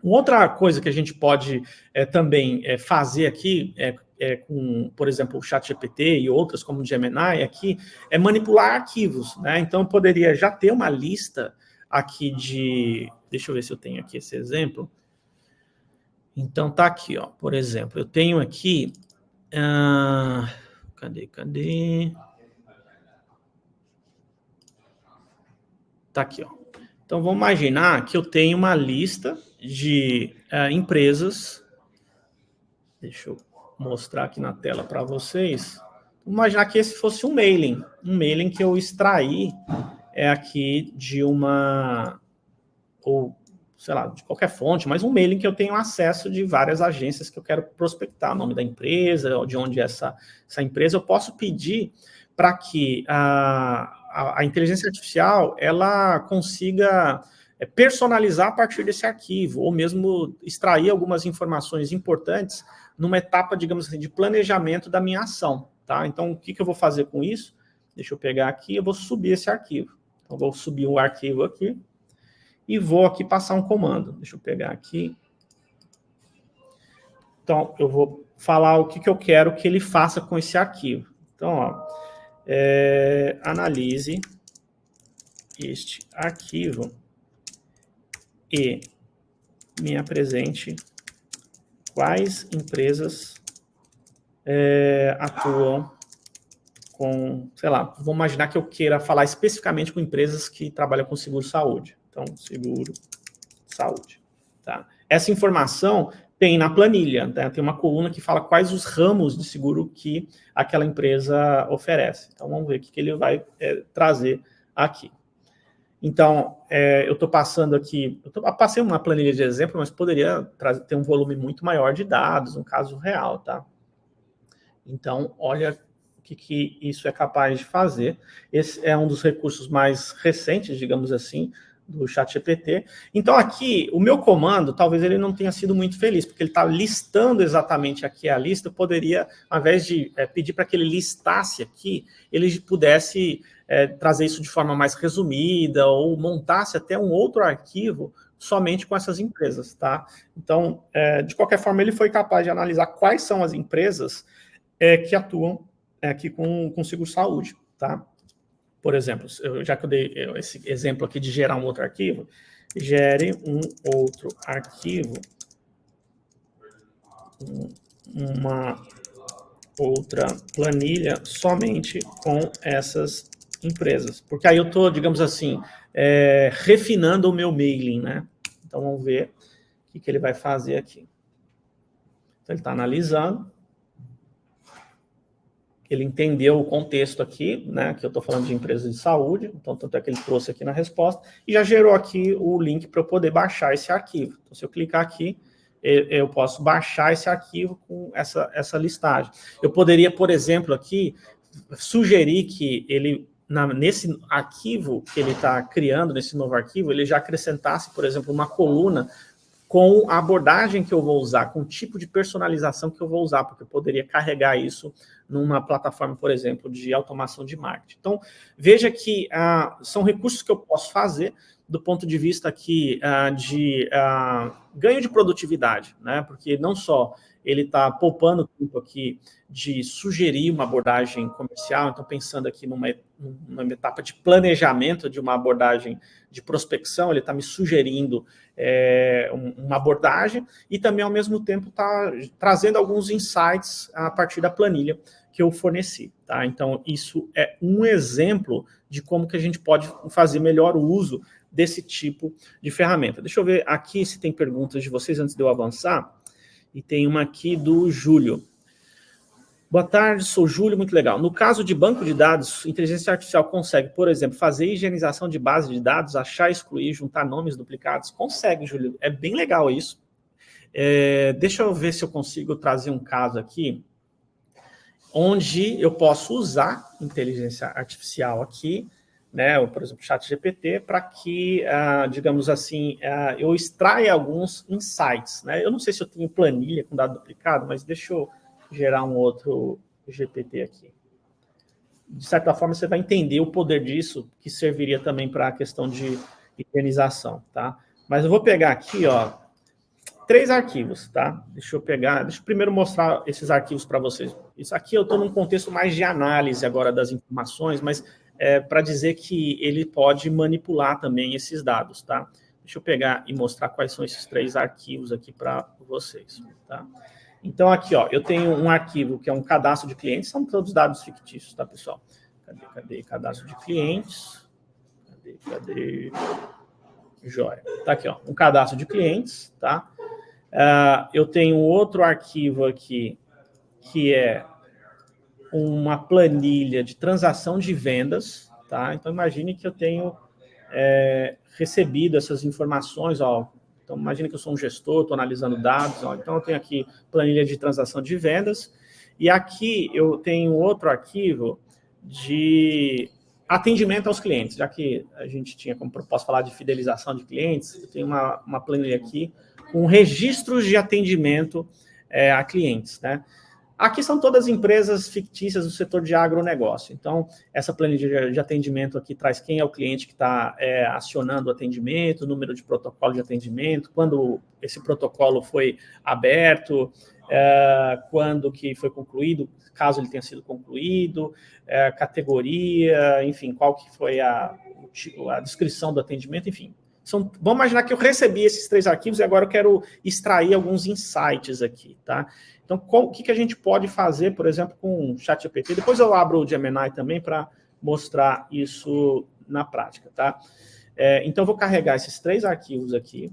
Uma outra coisa que a gente pode também fazer aqui, com, por exemplo, o ChatGPT e outras como o Gemini aqui, é manipular arquivos, né? Então, eu poderia já ter uma lista aqui de... Deixa eu ver se eu tenho aqui esse exemplo. Então, tá aqui, ó. Por exemplo, eu tenho aqui... Cadê? Tá aqui, ó. Então, vamos imaginar que eu tenho uma lista de empresas. Deixa eu mostrar aqui na tela para vocês. Vamos imaginar que esse fosse um mailing que eu extraí aqui de uma, ou sei lá, de qualquer fonte, mas um mailing que eu tenho acesso de várias agências que eu quero prospectar, o nome da empresa, de onde é essa empresa. Eu posso pedir para que a inteligência artificial ela consiga personalizar a partir desse arquivo, ou mesmo extrair algumas informações importantes numa etapa, digamos assim, de planejamento da minha ação, tá? Então, o que eu vou fazer com isso? Deixa eu pegar aqui, eu vou subir esse arquivo. Então, vou subir o arquivo aqui e vou aqui passar um comando. Deixa eu pegar aqui. Então, eu vou falar o que eu quero que ele faça com esse arquivo. Então, ó, analise este arquivo e me apresente quais empresas atuam com, sei lá, vamos imaginar que eu queira falar especificamente com empresas que trabalham com seguro-saúde. Então, seguro-saúde, tá? Essa informação tem na planilha, né? Tem uma coluna que fala quais os ramos de seguro que aquela empresa oferece. Então, vamos ver o que ele vai trazer aqui. Então, eu estou passando aqui, passei uma planilha de exemplo, mas poderia ter um volume muito maior de dados, um caso real, tá? Então, olha o que isso é capaz de fazer. Esse é um dos recursos mais recentes, digamos assim, do ChatGPT. Então, aqui, o meu comando, talvez ele não tenha sido muito feliz, porque ele está listando exatamente aqui a lista. Eu poderia, ao invés de pedir para que ele listasse aqui, ele pudesse trazer isso de forma mais resumida, ou montasse até um outro arquivo somente com essas empresas, tá? Então, de qualquer forma, ele foi capaz de analisar quais são as empresas que atuam aqui com seguro-saúde, tá? Por exemplo, já que eu dei esse exemplo aqui de gerar um outro arquivo, gere um outro arquivo, uma outra planilha somente com essas empresas. Porque aí eu estou, digamos assim, refinando o meu mailing, né? Então, vamos ver o que ele vai fazer aqui. Então, ele está analisando. Ele entendeu o contexto aqui, né, que eu estou falando de empresa de saúde, então tanto é que ele trouxe aqui na resposta, e já gerou aqui o link para eu poder baixar esse arquivo. Então, se eu clicar aqui, eu posso baixar esse arquivo com essa listagem. Eu poderia, por exemplo, aqui, sugerir que ele, nesse arquivo que ele está criando, nesse novo arquivo, ele já acrescentasse, por exemplo, uma coluna com a abordagem que eu vou usar, com o tipo de personalização que eu vou usar, porque eu poderia carregar isso numa plataforma, por exemplo, de automação de marketing. Então, veja que são recursos que eu posso fazer do ponto de vista aqui de ganho de produtividade, né? Porque não só ele está poupando tempo aqui de sugerir uma abordagem comercial, então pensando aqui numa etapa de planejamento de uma abordagem de prospecção, ele está me sugerindo uma abordagem e também, ao mesmo tempo, está trazendo alguns insights a partir da planilha que eu forneci, tá? Então, isso é um exemplo de como que a gente pode fazer melhor o uso desse tipo de ferramenta. Deixa eu ver aqui se tem perguntas de vocês antes de eu avançar. E tem uma aqui do Júlio. Boa tarde, sou Júlio, muito legal. No caso de banco de dados, inteligência artificial consegue, por exemplo, fazer higienização de base de dados, achar, excluir, juntar nomes duplicados? Consegue, Júlio. É bem legal isso. Deixa eu ver se eu consigo trazer um caso aqui onde eu posso usar inteligência artificial aqui, né, por exemplo, ChatGPT, para que, digamos assim, eu extraia alguns insights, né? Eu não sei se eu tenho planilha com dado duplicado, mas deixa eu gerar um outro GPT aqui. De certa forma, você vai entender o poder disso, que serviria também para a questão de higienização, tá? Mas eu vou pegar aqui, ó, 3 arquivos, tá? Deixa eu primeiro mostrar esses arquivos para vocês. Isso aqui eu estou num contexto mais de análise agora das informações, mas para dizer que ele pode manipular também esses dados, tá? Deixa eu pegar e mostrar quais são esses 3 arquivos aqui para vocês, tá? Então, aqui, ó, eu tenho um arquivo que é um cadastro de clientes, são todos dados fictícios, tá, pessoal? Cadê? Cadastro de clientes. Cadê? Joia. Tá aqui, ó, um cadastro de clientes, tá? Eu tenho outro arquivo aqui, que é uma planilha de transação de vendas, tá? Então, imagine que eu tenho recebido essas informações, ó. Então, imagine que eu sou um gestor, estou analisando dados, ó. Então, eu tenho aqui planilha de transação de vendas, e aqui eu tenho outro arquivo de atendimento aos clientes, já que a gente tinha como proposta falar de fidelização de clientes, eu tenho uma planilha aqui com registros de atendimento a clientes, né? Aqui são todas empresas fictícias do setor de agronegócio. Então, essa planilha de atendimento aqui traz quem é o cliente que está acionando o atendimento, o número de protocolo de atendimento, quando esse protocolo foi aberto, quando que foi concluído, caso ele tenha sido concluído, categoria, enfim, qual que foi a descrição do atendimento, enfim. Vamos imaginar que eu recebi esses 3 arquivos e agora eu quero extrair alguns insights aqui, tá? Então, o que a gente pode fazer, por exemplo, com o ChatGPT? Depois eu abro o Gemini também para mostrar isso na prática, tá? Então, eu vou carregar esses 3 arquivos aqui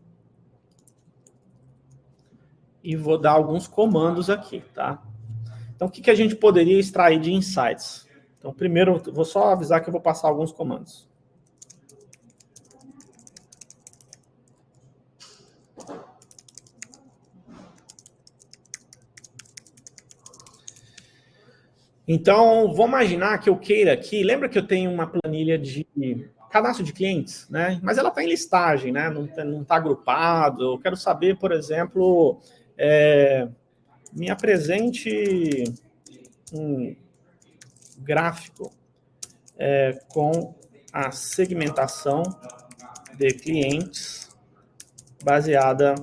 e vou dar alguns comandos aqui, tá? Então, o que a gente poderia extrair de insights? Então, primeiro, vou só avisar que eu vou passar alguns comandos. Então, vou imaginar que eu queira aqui, lembra que eu tenho uma planilha de cadastro de clientes, né? Mas ela está em listagem, né? Não está agrupado. Eu quero saber, por exemplo, me apresente um gráfico com a segmentação de clientes baseada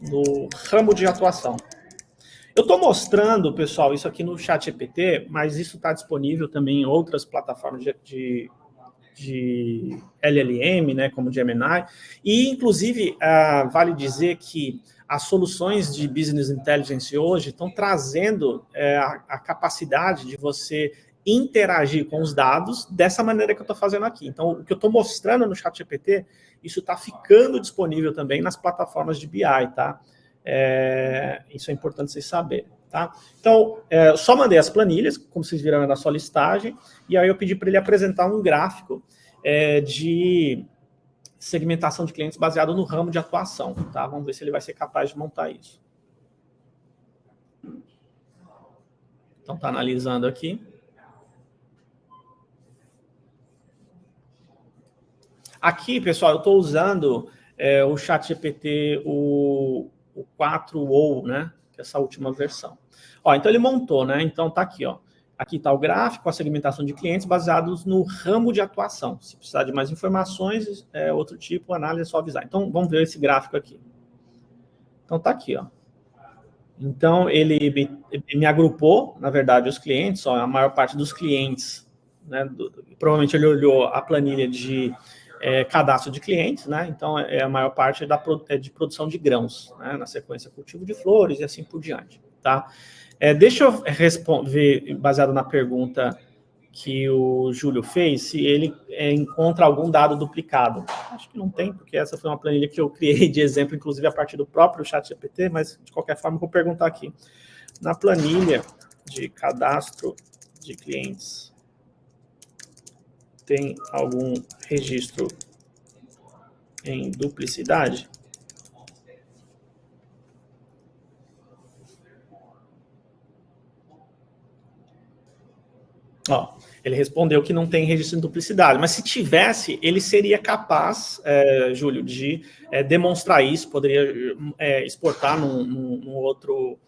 no ramo de atuação. Eu estou mostrando, pessoal, isso aqui no ChatGPT, mas isso está disponível também em outras plataformas de LLM, né, como Gemini, e, inclusive, vale dizer que as soluções de Business Intelligence hoje estão trazendo a capacidade de você interagir com os dados dessa maneira que eu estou fazendo aqui. Então, o que eu estou mostrando no ChatGPT, isso está ficando disponível também nas plataformas de BI, tá? Isso é importante vocês saberem, tá? Então, só mandei as planilhas, como vocês viram na sua listagem, e aí eu pedi para ele apresentar um gráfico de segmentação de clientes baseado no ramo de atuação, tá? Vamos ver se ele vai ser capaz de montar isso. Então, está analisando aqui. Aqui, pessoal, eu estou usando o ChatGPT, o 4 ou, né? Que é essa última versão. Ó, então ele montou, né? Então tá aqui, ó. Aqui está o gráfico, a segmentação de clientes baseados no ramo de atuação. Se precisar de mais informações, outro tipo, análise é só avisar. Então, vamos ver esse gráfico aqui. Então, está aqui, ó. Então, ele me agrupou, na verdade, os clientes, ó, a maior parte dos clientes, né, provavelmente ele olhou a planilha de cadastro de clientes, né, então a maior parte de produção de grãos, né, na sequência cultivo de flores e assim por diante, tá? Deixa eu responder, baseado na pergunta que o Júlio fez, se ele encontra algum dado duplicado. Acho que não tem, porque essa foi uma planilha que eu criei de exemplo, inclusive a partir do próprio ChatGPT, mas de qualquer forma eu vou perguntar aqui. Na planilha de cadastro de clientes, tem algum registro em duplicidade? Ó, ele respondeu que não tem registro de duplicidade, mas se tivesse, ele seria capaz, Júlio, de demonstrar isso, poderia exportar num outro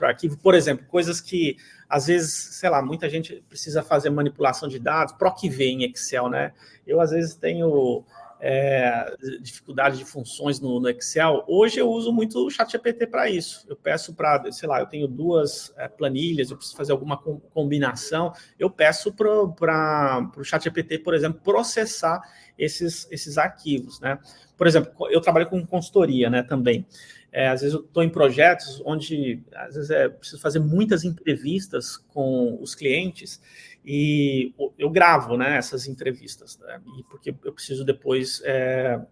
arquivo. Por exemplo, coisas que, às vezes, sei lá, muita gente precisa fazer manipulação de dados, PROC-V em Excel, né? Eu, às vezes, tenho dificuldade de funções no Excel. Hoje eu uso muito o ChatGPT para isso. Eu peço para, sei lá, eu tenho duas planilhas, eu preciso fazer alguma combinação, eu peço para o ChatGPT, por exemplo, processar esses arquivos, né? Por exemplo, eu trabalho com consultoria, né, também. Às vezes eu estou em projetos onde, às vezes, preciso fazer muitas entrevistas com os clientes e eu gravo, né, essas entrevistas, né, porque eu preciso depois,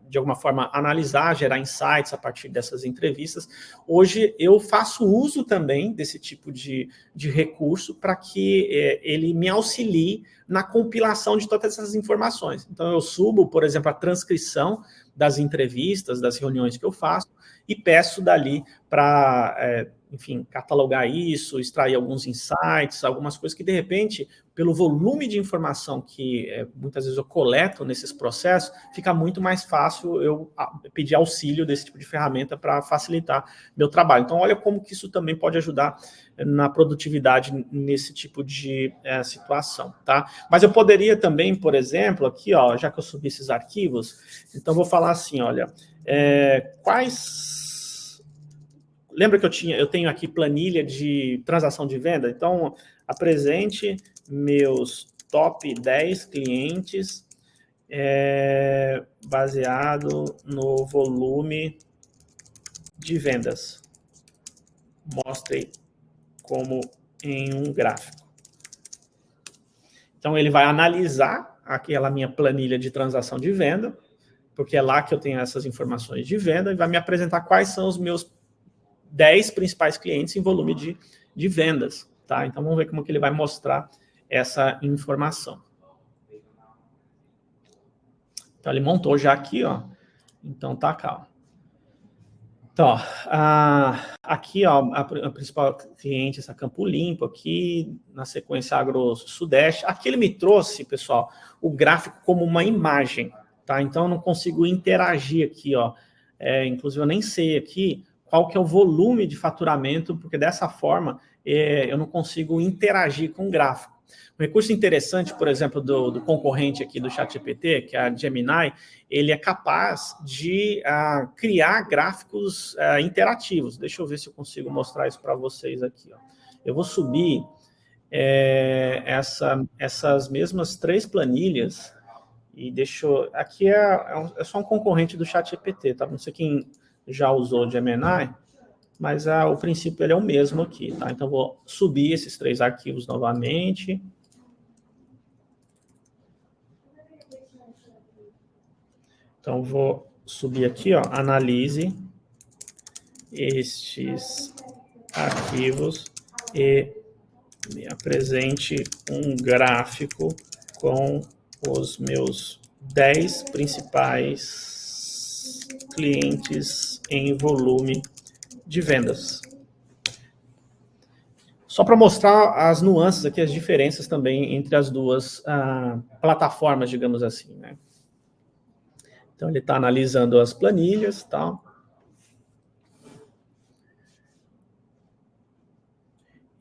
de alguma forma, analisar, gerar insights a partir dessas entrevistas. Hoje eu faço uso também desse tipo de recurso para que ele me auxilie na compilação de todas essas informações. Então eu subo, por exemplo, a transcrição das entrevistas, das reuniões que eu faço, e peço dali para, enfim, catalogar isso, extrair alguns insights, algumas coisas que, de repente, pelo volume de informação que muitas vezes eu coleto nesses processos, fica muito mais fácil eu pedir auxílio desse tipo de ferramenta para facilitar meu trabalho. Então, olha como que isso também pode ajudar na produtividade nesse tipo de situação, tá? Mas eu poderia também, por exemplo, aqui, ó, já que eu subi esses arquivos, então vou falar assim, olha, quais... Lembra que eu tenho aqui planilha de transação de venda? Então, apresente meus top 10 clientes baseado no volume de vendas. Mostre como em um gráfico. Então, ele vai analisar aquela minha planilha de transação de venda, porque é lá que eu tenho essas informações de venda, e vai me apresentar quais são os meus 10 principais clientes em volume de vendas, tá? Então, vamos ver como que ele vai mostrar essa informação. Então, ele montou já aqui, ó. Então, tá cá, ó. Então, ó, aqui, ó, a principal cliente, essa Campo Limpo aqui, na sequência Agro-Sudeste. Aqui ele me trouxe, pessoal, o gráfico como uma imagem, tá? Então, eu não consigo interagir aqui, ó. Inclusive, eu nem sei aqui qual que é o volume de faturamento, porque dessa forma eu não consigo interagir com o gráfico. Um recurso interessante, por exemplo, do concorrente aqui do ChatGPT, que é a Gemini, ele é capaz de criar gráficos interativos. Deixa eu ver se eu consigo mostrar isso para vocês aqui, ó. Eu vou subir essas mesmas 3 planilhas e deixa eu... Aqui é só um concorrente do ChatGPT, tá? Não sei quem já usou o Gemini, mas o princípio ele é o mesmo aqui, tá? Então, vou subir esses 3 arquivos novamente. Então, vou subir aqui, ó, analise estes arquivos e me apresente um gráfico com os meus 10 principais clientes em volume de vendas. Só para mostrar as nuances aqui, as diferenças também entre as duas plataformas, digamos assim, né? Então, ele está analisando as planilhas, tá?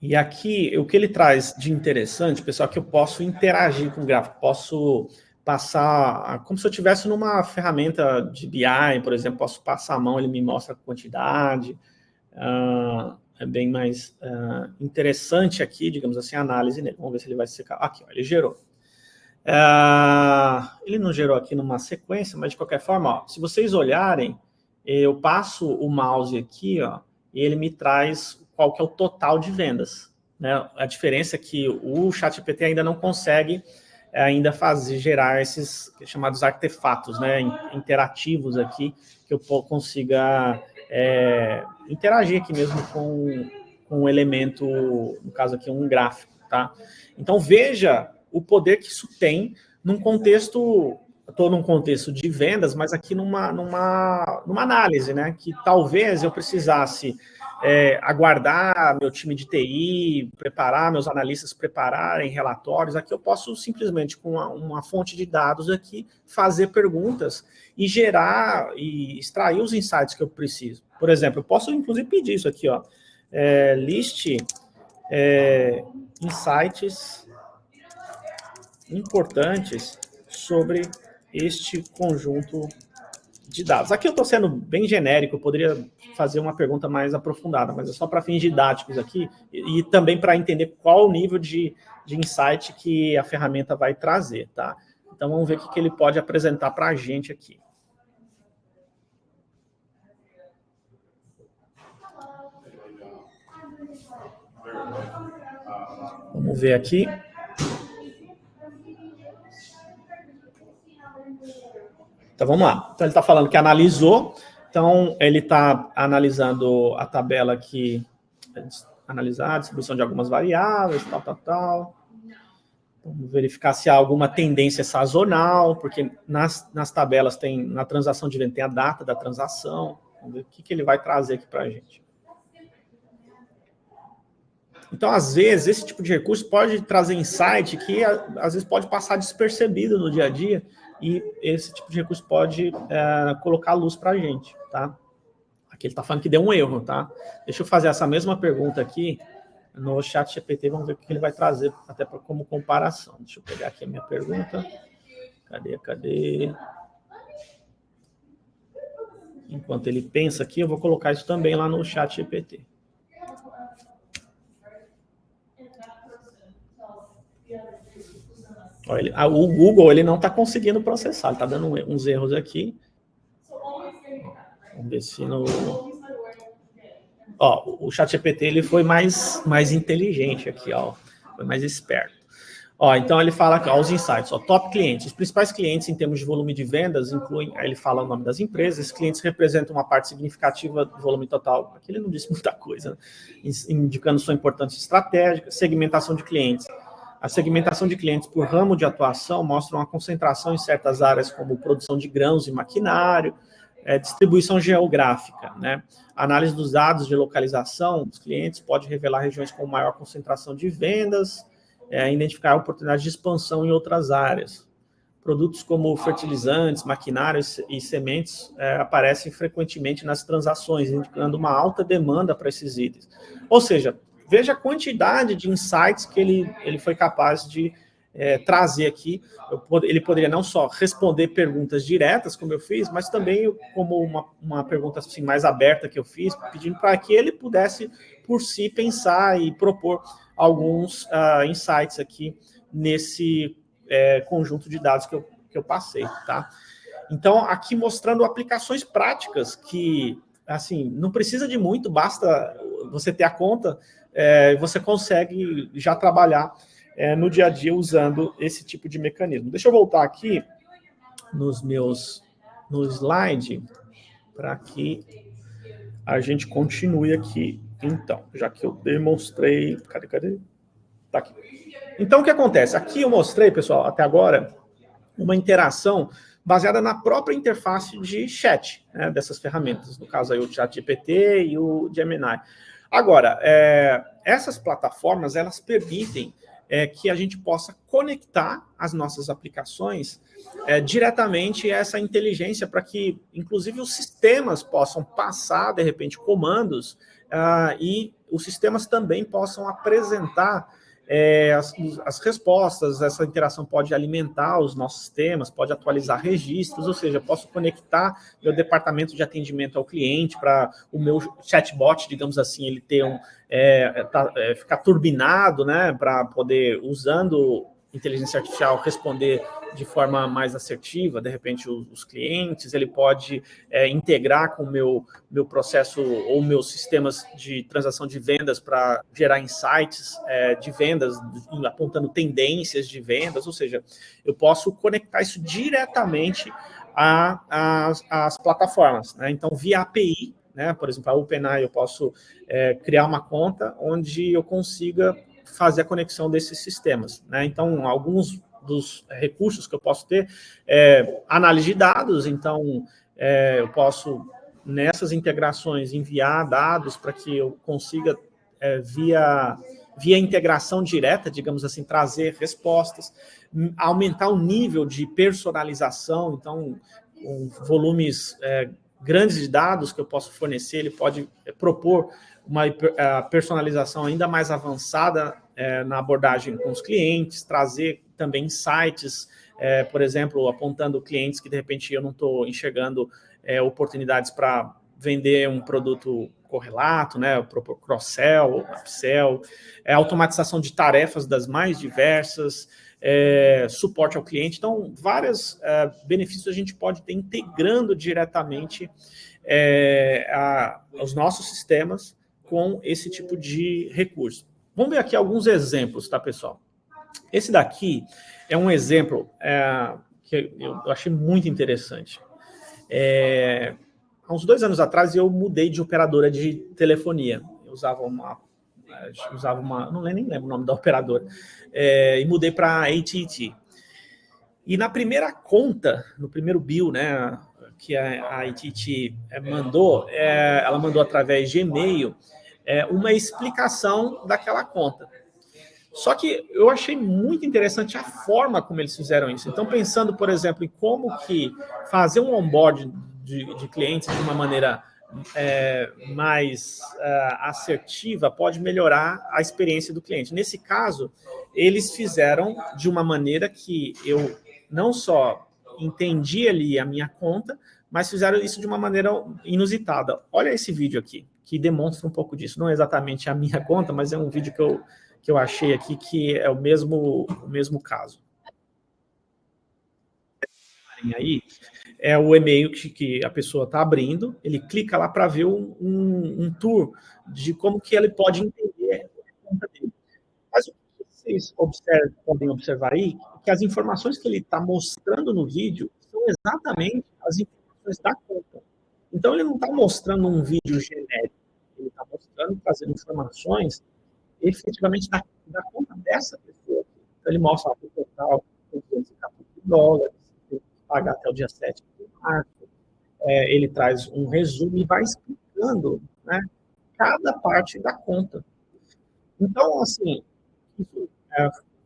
E aqui, o que ele traz de interessante, pessoal, é que eu posso interagir com o gráfico, posso passar, como se eu estivesse numa ferramenta de BI, por exemplo, posso passar a mão, ele me mostra a quantidade, é bem mais interessante aqui, digamos assim, a análise nele. Vamos ver se ele vai secar. Aqui, ó, ele gerou. Ele não gerou aqui numa sequência, mas de qualquer forma, ó, se vocês olharem, eu passo o mouse aqui, ó, e ele me traz qual que é o total de vendas, né? A diferença é que o ChatGPT ainda não consegue gerar esses chamados artefatos, né, interativos aqui, que eu consiga interagir aqui mesmo com um elemento, no caso aqui, um gráfico, tá? Então, veja o poder que isso tem num contexto, estou num contexto de vendas, mas aqui numa análise, né, que talvez eu precisasse aguardar meu time de TI, preparar, meus analistas prepararem relatórios. Aqui eu posso simplesmente, com uma fonte de dados aqui, fazer perguntas e gerar e extrair os insights que eu preciso. Por exemplo, eu posso inclusive pedir isso aqui, ó, list insights importantes sobre este conjunto de dados. Aqui eu estou sendo bem genérico, eu poderia fazer uma pergunta mais aprofundada, mas é só para fins didáticos aqui e também para entender qual o nível de insight que a ferramenta vai trazer, tá? Então, vamos ver o que ele pode apresentar para a gente aqui. Vamos ver aqui. Então, vamos lá. Então, ele está falando que analisou. Então, ele está analisando a tabela aqui, analisar a distribuição de algumas variáveis, tal. Vamos verificar se há alguma tendência sazonal, porque nas tabelas tem, na transação de venda, tem a data da transação. Vamos ver o que ele vai trazer aqui para a gente. Então, às vezes, esse tipo de recurso pode trazer insight que, às vezes, pode passar despercebido no dia a dia, e esse tipo de recurso pode colocar luz para a gente, tá? Aqui ele está falando que deu um erro, tá? Deixa eu fazer essa mesma pergunta aqui no ChatGPT, vamos ver o que ele vai trazer, até como comparação. Deixa eu pegar aqui a minha pergunta. Cadê? Enquanto ele pensa aqui, eu vou colocar isso também lá no ChatGPT. O Google ele não está conseguindo processar, ele está dando uns erros aqui. Vamos ver se no... Ó, o ChatGPT ele foi mais inteligente aqui, ó, foi mais esperto. Ó, então ele fala aqui, ó, os insights, ó, top clientes. Os principais clientes em termos de volume de vendas incluem, aí ele fala o nome das empresas, esses clientes representam uma parte significativa do volume total. Aqui ele não disse muita coisa, né? Indicando sua importância estratégica, segmentação de clientes. A segmentação de clientes por ramo de atuação mostra uma concentração em certas áreas, como produção de grãos e maquinário, distribuição geográfica, né? A análise dos dados de localização dos clientes pode revelar regiões com maior concentração de vendas, identificar oportunidades de expansão em outras áreas. Produtos como fertilizantes, maquinários e sementes aparecem frequentemente nas transações, indicando uma alta demanda para esses itens. Ou seja, veja a quantidade de insights que ele foi capaz de trazer aqui. Ele poderia não só responder perguntas diretas, como eu fiz, mas também como uma pergunta assim, mais aberta que eu fiz, pedindo para que ele pudesse, por si, pensar e propor alguns insights aqui nesse conjunto de dados que eu passei, tá? Então, aqui mostrando aplicações práticas que, assim, não precisa de muito, basta você ter a conta, você consegue já trabalhar no dia a dia usando esse tipo de mecanismo. Deixa eu voltar aqui no slide para que a gente continue aqui. Então, já que eu demonstrei... Cadê? Tá aqui. Então, o que acontece? Aqui eu mostrei, pessoal, até agora, uma interação baseada na própria interface de chat, né, dessas ferramentas. No caso aí, o ChatGPT e o Gemini. Agora, essas plataformas, elas permitem que a gente possa conectar as nossas aplicações diretamente a essa inteligência para que, inclusive, os sistemas possam passar, de repente, comandos e os sistemas também possam apresentar as respostas. Essa interação pode alimentar os nossos sistemas, pode atualizar registros, ou seja, eu posso conectar meu departamento de atendimento ao cliente para o meu chatbot, digamos assim, ele ter ficar turbinado, né, para poder, usando inteligência artificial, responder de forma mais assertiva, de repente, os clientes. Ele pode integrar com o meu processo ou meus sistemas de transação de vendas para gerar insights de vendas, apontando tendências de vendas, ou seja, eu posso conectar isso diretamente às plataformas, né? Então, via API, né? Por exemplo, a OpenAI, eu posso criar uma conta onde eu consiga fazer a conexão desses sistemas, né? Então, alguns dos recursos que eu posso ter análise de dados. Então, eu posso, nessas integrações, enviar dados para que eu consiga, via integração direta, digamos assim, trazer respostas, aumentar o nível de personalização. Então, com volumes grandes de dados que eu posso fornecer, ele pode propor uma personalização ainda mais avançada na abordagem com os clientes, trazer também insights, por exemplo, apontando clientes que, de repente, eu não estou enxergando oportunidades para vender um produto correlato, né, propor cross-sell, upsell, automatização de tarefas das mais diversas, suporte ao cliente. Então, vários benefícios a gente pode ter integrando diretamente os nossos sistemas com esse tipo de recurso. Vamos ver aqui alguns exemplos, tá, pessoal? Esse daqui é um exemplo que eu achei muito interessante. Há uns 2 anos atrás, eu mudei de operadora de telefonia. Eu usava uma, não nem lembro o nome da operadora, e mudei para a AT&T. E na primeira conta, no primeiro bill, né, que a AT&T mandou, ela mandou através de e-mail uma explicação daquela conta. Só que eu achei muito interessante a forma como eles fizeram isso. Então, pensando, por exemplo, em como que fazer um onboard de clientes de uma maneira mais assertiva pode melhorar a experiência do cliente. Nesse caso, eles fizeram de uma maneira que eu não só entendi ali a minha conta, mas fizeram isso de uma maneira inusitada. Olha esse vídeo aqui, que demonstra um pouco disso. Não é exatamente a minha conta, mas é um vídeo que eu achei aqui que é o mesmo caso. Aí é o e-mail que a pessoa está abrindo, ele clica lá para ver um tour de como que ele pode entender a conta dele. Mas o que vocês podem observar aí, que as informações que ele está mostrando no vídeo são exatamente as informações da conta. Então, ele não está mostrando um vídeo genérico, ele está mostrando, trazendo informações efetivamente da conta dessa pessoa. Então, ele mostra o total de $214, tem que pagar até o dia 7 de março. Ele traz um resumo e vai explicando, né, cada parte da conta. Então, assim, isso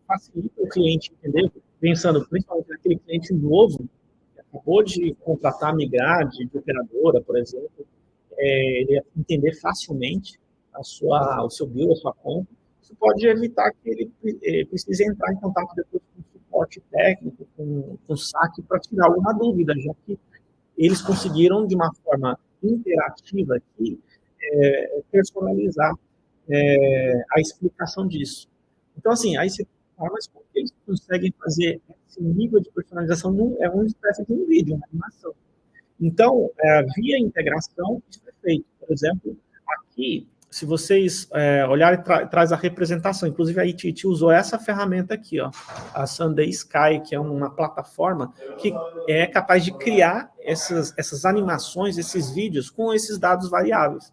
facilita o cliente entender, pensando principalmente naquele cliente novo, que acabou de contratar, migrar de operadora, por exemplo, ele entender facilmente o seu bill, a sua conta. Isso pode evitar que ele precise entrar em contato depois com o suporte técnico, com o saque, para tirar alguma dúvida, já que eles conseguiram, de uma forma interativa aqui, personalizar a explicação disso. Então, assim, aí você fala, mas como que eles conseguem fazer esse nível de personalização? É uma espécie de um vídeo, uma animação. Então, via integração, isso é feito. Por exemplo, aqui, se vocês olharem, traz a representação. Inclusive, a AT&T usou essa ferramenta aqui, ó, a Sunday Sky, que é uma plataforma que é capaz de criar essas animações, esses vídeos com esses dados variáveis.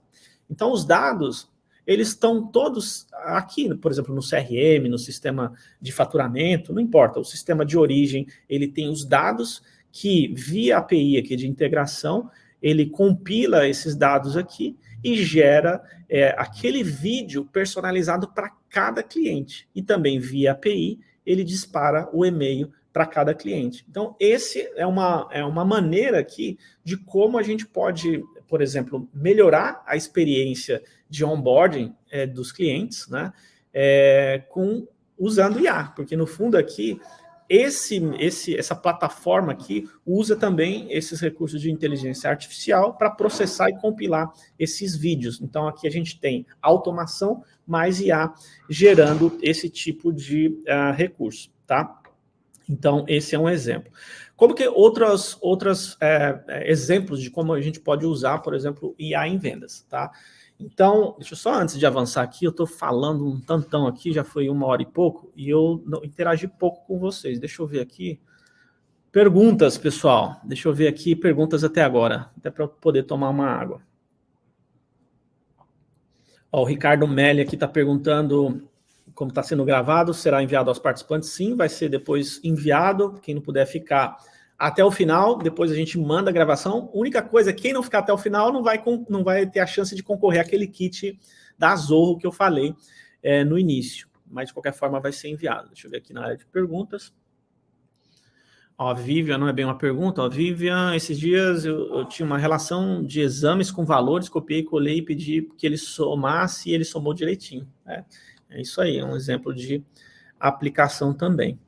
Então, os dados, eles estão todos aqui, por exemplo, no CRM, no sistema de faturamento, não importa, o sistema de origem, ele tem os dados que, via API aqui de integração, ele compila esses dados aqui e gera aquele vídeo personalizado para cada cliente. E também, via API, ele dispara o e-mail para cada cliente. Então, esse é uma maneira aqui de como a gente pode, por exemplo, melhorar a experiência de onboarding dos clientes, né, usando IA, porque no fundo aqui, essa plataforma aqui usa também esses recursos de inteligência artificial para processar e compilar esses vídeos. Então aqui a gente tem automação mais IA gerando esse tipo de recurso, tá? Então esse é um exemplo. Como que outros exemplos de como a gente pode usar, por exemplo, IA em vendas, tá? Então, deixa eu só, antes de avançar aqui, eu estou falando um tantão aqui, já foi 1 hora e pouco, e eu não interagi pouco com vocês. Deixa eu ver aqui. Perguntas, pessoal. Deixa eu ver aqui, perguntas até agora, até para eu poder tomar uma água. Ó, o Ricardo Melli aqui está perguntando como está sendo gravado, será enviado aos participantes? Sim, vai ser depois enviado, quem não puder ficar até o final, depois a gente manda a gravação. A única coisa, quem não ficar até o final não vai ter a chance de concorrer àquele kit da Zorro que eu falei no início, mas de qualquer forma vai ser enviado. Deixa eu ver aqui na área de perguntas. Ó, a Vivian, não é bem uma pergunta, ó, Vivian, esses dias eu tinha uma relação de exames com valores, copiei, colei e pedi que ele somasse e ele somou direitinho. É isso aí, é um exemplo de aplicação também.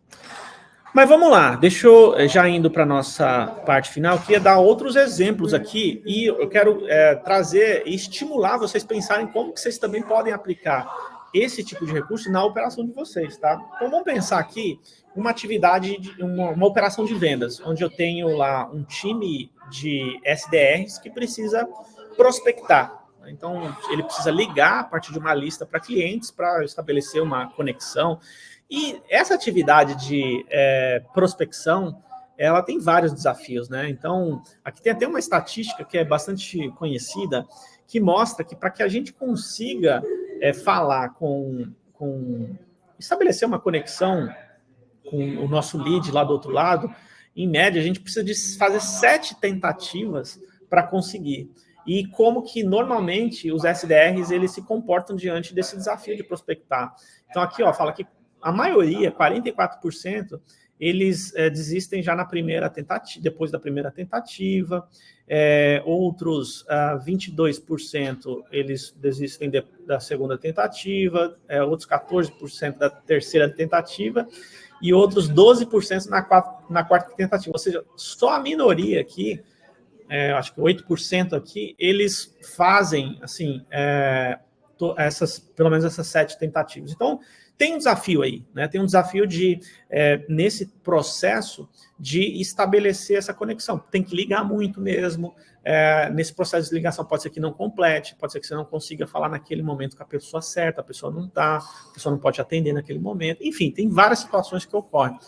Mas vamos lá, deixa eu, já indo para a nossa parte final, queria dar outros exemplos aqui e eu quero trazer e estimular vocês pensarem como que vocês também podem aplicar esse tipo de recurso na operação de vocês, tá? Então vamos pensar aqui uma atividade, uma operação de vendas, onde eu tenho lá um time de SDRs que precisa prospectar. Então ele precisa ligar a partir de uma lista para clientes para estabelecer uma conexão. E essa atividade de prospecção, ela tem vários desafios, né? Então, aqui tem até uma estatística que é bastante conhecida, que mostra que para que a gente consiga falar estabelecer uma conexão com o nosso lead lá do outro lado, em média, a gente precisa de fazer 7 tentativas para conseguir. E como que normalmente os SDRs eles se comportam diante desse desafio de prospectar. Então aqui, ó, fala que a maioria, 44%, eles desistem já na primeira tentativa, depois da primeira tentativa. Outros 22% eles desistem da segunda tentativa, outros 14% da terceira tentativa e outros 12% na quarta tentativa. Ou seja, só a minoria aqui, acho que 8% aqui, eles fazem assim, pelo menos essas 7 tentativas. Então, tem um desafio aí, né? Tem um desafio de, nesse processo, de estabelecer essa conexão. Tem que ligar muito mesmo. Nesse processo de ligação, pode ser que não complete, pode ser que você não consiga falar naquele momento com a pessoa certa, a pessoa não está, a pessoa não pode atender naquele momento. Enfim, tem várias situações que ocorrem.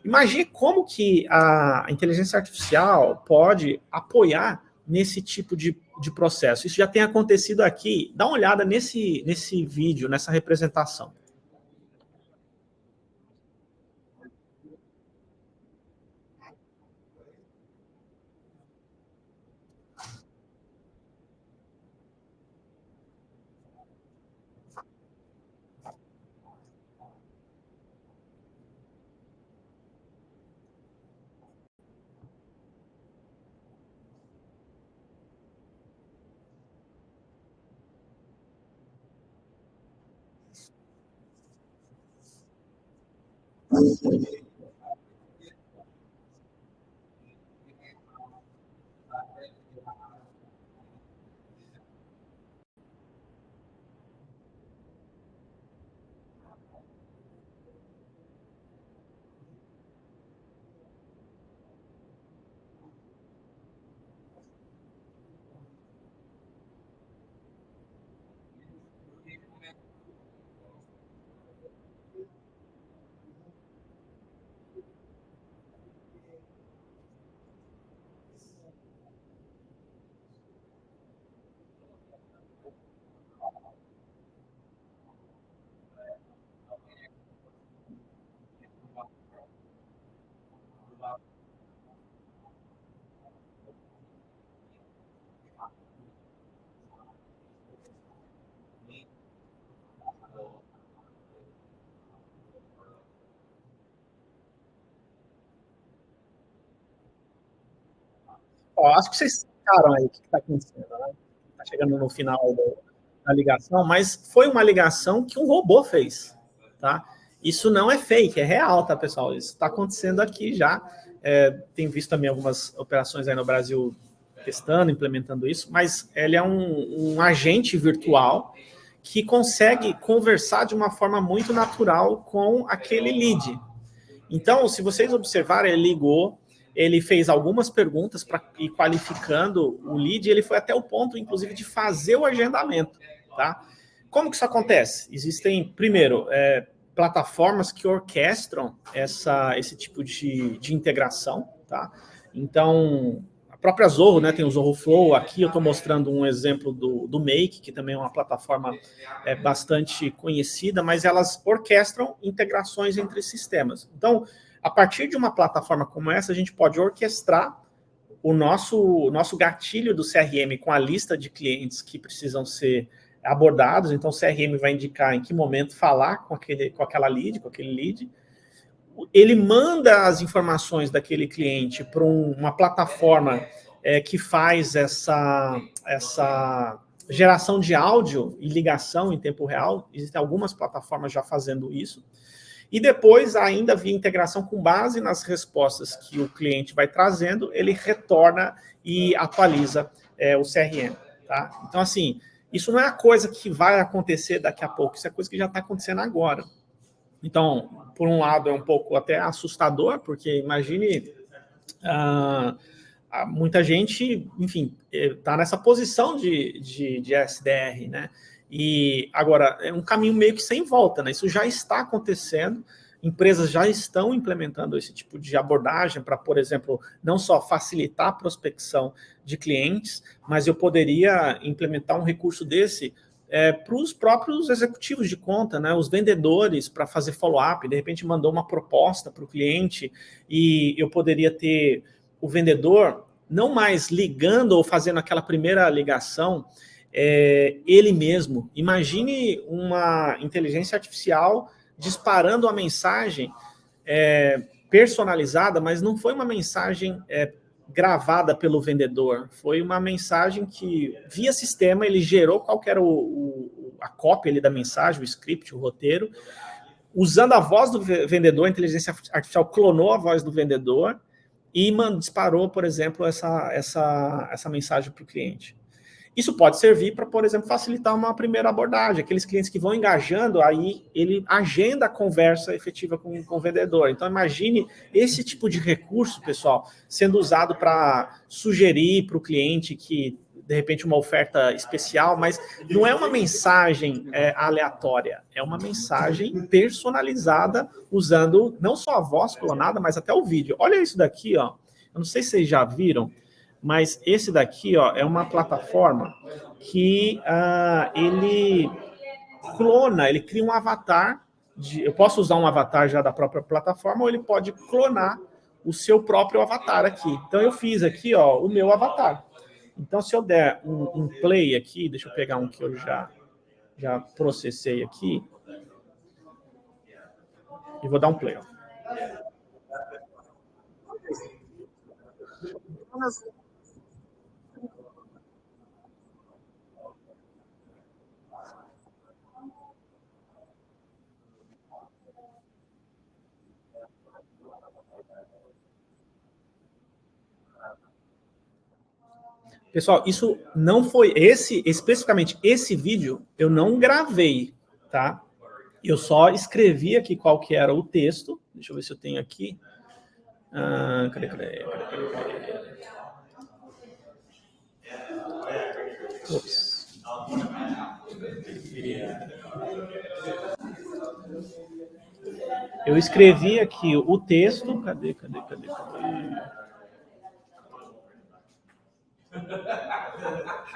Imagine como que a inteligência artificial pode apoiar nesse tipo de processo. Isso já tem acontecido aqui. Dá uma olhada nesse vídeo, nessa representação. Ó, acho que vocês ficaram aí o que está acontecendo, né? Está chegando no final da ligação, mas foi uma ligação que um robô fez, tá? Isso não é fake, é real, tá, pessoal? Isso está acontecendo aqui já. Tem visto também algumas operações aí no Brasil testando, implementando isso, mas ele é um agente virtual que consegue conversar de uma forma muito natural com aquele lead. Então, se vocês observarem, ele ligou, ele fez algumas perguntas para ir qualificando o lead, e ele foi até o ponto, inclusive, de fazer o agendamento, tá? Como que isso acontece? Existem, primeiro, plataformas que orquestram esse tipo de integração, tá? Então, a própria Zorro, né, tem o Zorro Flow, aqui eu estou mostrando um exemplo do Make, que também é uma plataforma bastante conhecida, mas elas orquestram integrações entre sistemas. Então, a partir de uma plataforma como essa, a gente pode orquestrar o nosso gatilho do CRM com a lista de clientes que precisam ser abordados. Então, o CRM vai indicar em que momento falar com aquela lead, com aquele lead. Ele manda as informações daquele cliente para uma plataforma que faz essa geração de áudio e ligação em tempo real. Existem algumas plataformas já fazendo isso. E depois, ainda via integração com base nas respostas que o cliente vai trazendo, ele retorna e atualiza o CRM. Tá? Então, assim, isso não é a coisa que vai acontecer daqui a pouco, isso é coisa que já está acontecendo agora. Então, por um lado, é um pouco até assustador, porque imagine muita gente, enfim, está nessa posição de SDR, né? E agora, é um caminho meio que sem volta, né? Isso já está acontecendo, empresas já estão implementando esse tipo de abordagem para, por exemplo, não só facilitar a prospecção de clientes, mas eu poderia implementar um recurso desse para os próprios executivos de conta, né, os vendedores, para fazer follow-up, de repente mandou uma proposta para o cliente e eu poderia ter o vendedor não mais ligando ou fazendo aquela primeira ligação ele mesmo. Imagine uma inteligência artificial disparando uma mensagem personalizada, mas não foi uma mensagem gravada pelo vendedor, foi uma mensagem que, via sistema, ele gerou qual que era a cópia ali da mensagem, o script, o roteiro, usando a voz do vendedor, a inteligência artificial clonou a voz do vendedor e disparou, por exemplo, essa mensagem para o cliente. Isso pode servir para, por exemplo, facilitar uma primeira abordagem. Aqueles clientes que vão engajando, aí ele agenda a conversa efetiva com o vendedor. Então, imagine esse tipo de recurso, pessoal, sendo usado para sugerir para o cliente que, de repente, uma oferta especial, mas não é uma mensagem aleatória, é uma mensagem personalizada, usando não só a voz clonada, mas até o vídeo. Olha isso daqui, ó. Eu não sei se vocês já viram, mas esse daqui, ó, é uma plataforma que ele clona, ele cria um avatar. Eu posso usar um avatar já da própria plataforma, ou ele pode clonar o seu próprio avatar aqui. Então, eu fiz aqui, ó, o meu avatar. Então, se eu der um play aqui, deixa eu pegar um que eu já processei aqui, e vou dar um play, ó. Pessoal, isso não foi especificamente esse vídeo, eu não gravei, tá? Eu só escrevi aqui qual que era o texto. Deixa eu ver se eu tenho aqui. Cadê? Ops. Eu escrevi aqui o texto. Cadê? Deixa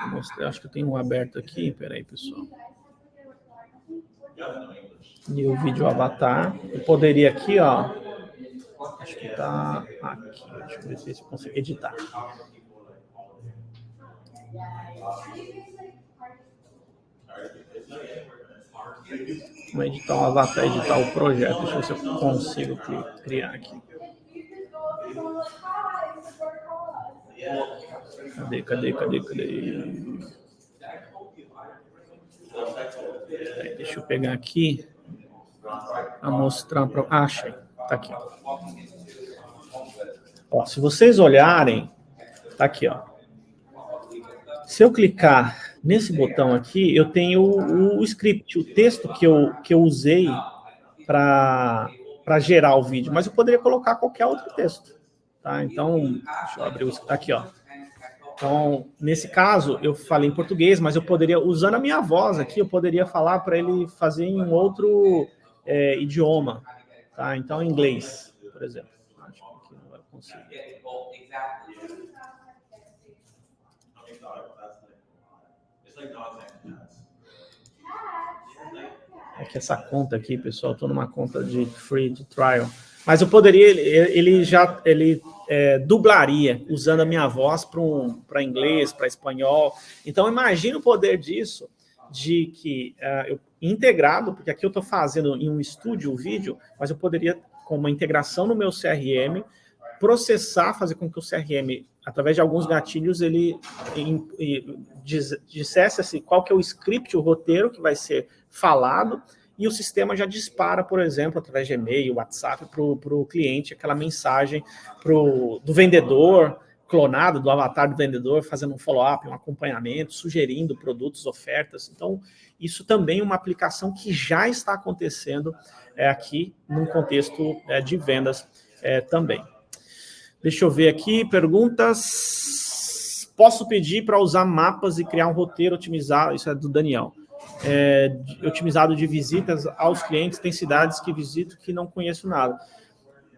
eu mostrar. Acho que eu tenho um aberto aqui. Peraí, pessoal. E o vídeo avatar. Eu poderia aqui, ó. Acho que tá aqui. Deixa eu ver se eu consigo editar. Vou editar um avatar, editar o projeto. Deixa eu ver se eu consigo criar aqui. Cadê? Deixa eu pegar aqui para mostrar para... achei, tá aqui. Ó, se vocês olharem, tá aqui, ó. Se eu clicar nesse botão aqui, eu tenho o script, o texto que eu usei para gerar o vídeo, mas eu poderia colocar qualquer outro texto, tá? Então, deixa eu abrir o aqui, ó. Então, nesse caso, eu falei em português, mas eu poderia, usando a minha voz aqui, eu poderia falar para ele fazer em um outro idioma, tá? Então, em inglês, por exemplo. Acho que aqui não vai conseguir. É que essa conta aqui, pessoal, estou numa conta de free de trial. Mas eu poderia, ele dublaria usando a minha voz para inglês, para espanhol. Então, imagina o poder disso, de que eu integrado, porque aqui eu estou fazendo em um estúdio o vídeo, mas eu poderia, com uma integração no meu CRM, processar, fazer com que o CRM, através de alguns gatilhos, ele dissesse assim, qual que é o script, o roteiro que vai ser falado, e o sistema já dispara, por exemplo, através de e-mail, WhatsApp, para o cliente, aquela mensagem do vendedor, clonado, do avatar do vendedor, fazendo um follow-up, um acompanhamento, sugerindo produtos, ofertas. Então, isso também é uma aplicação que já está acontecendo aqui, num contexto de vendas também. Deixa eu ver aqui, perguntas. Posso pedir para usar mapas e criar um roteiro otimizado? Isso é do Daniel. Otimizado de visitas aos clientes. Tem cidades que visito que não conheço nada.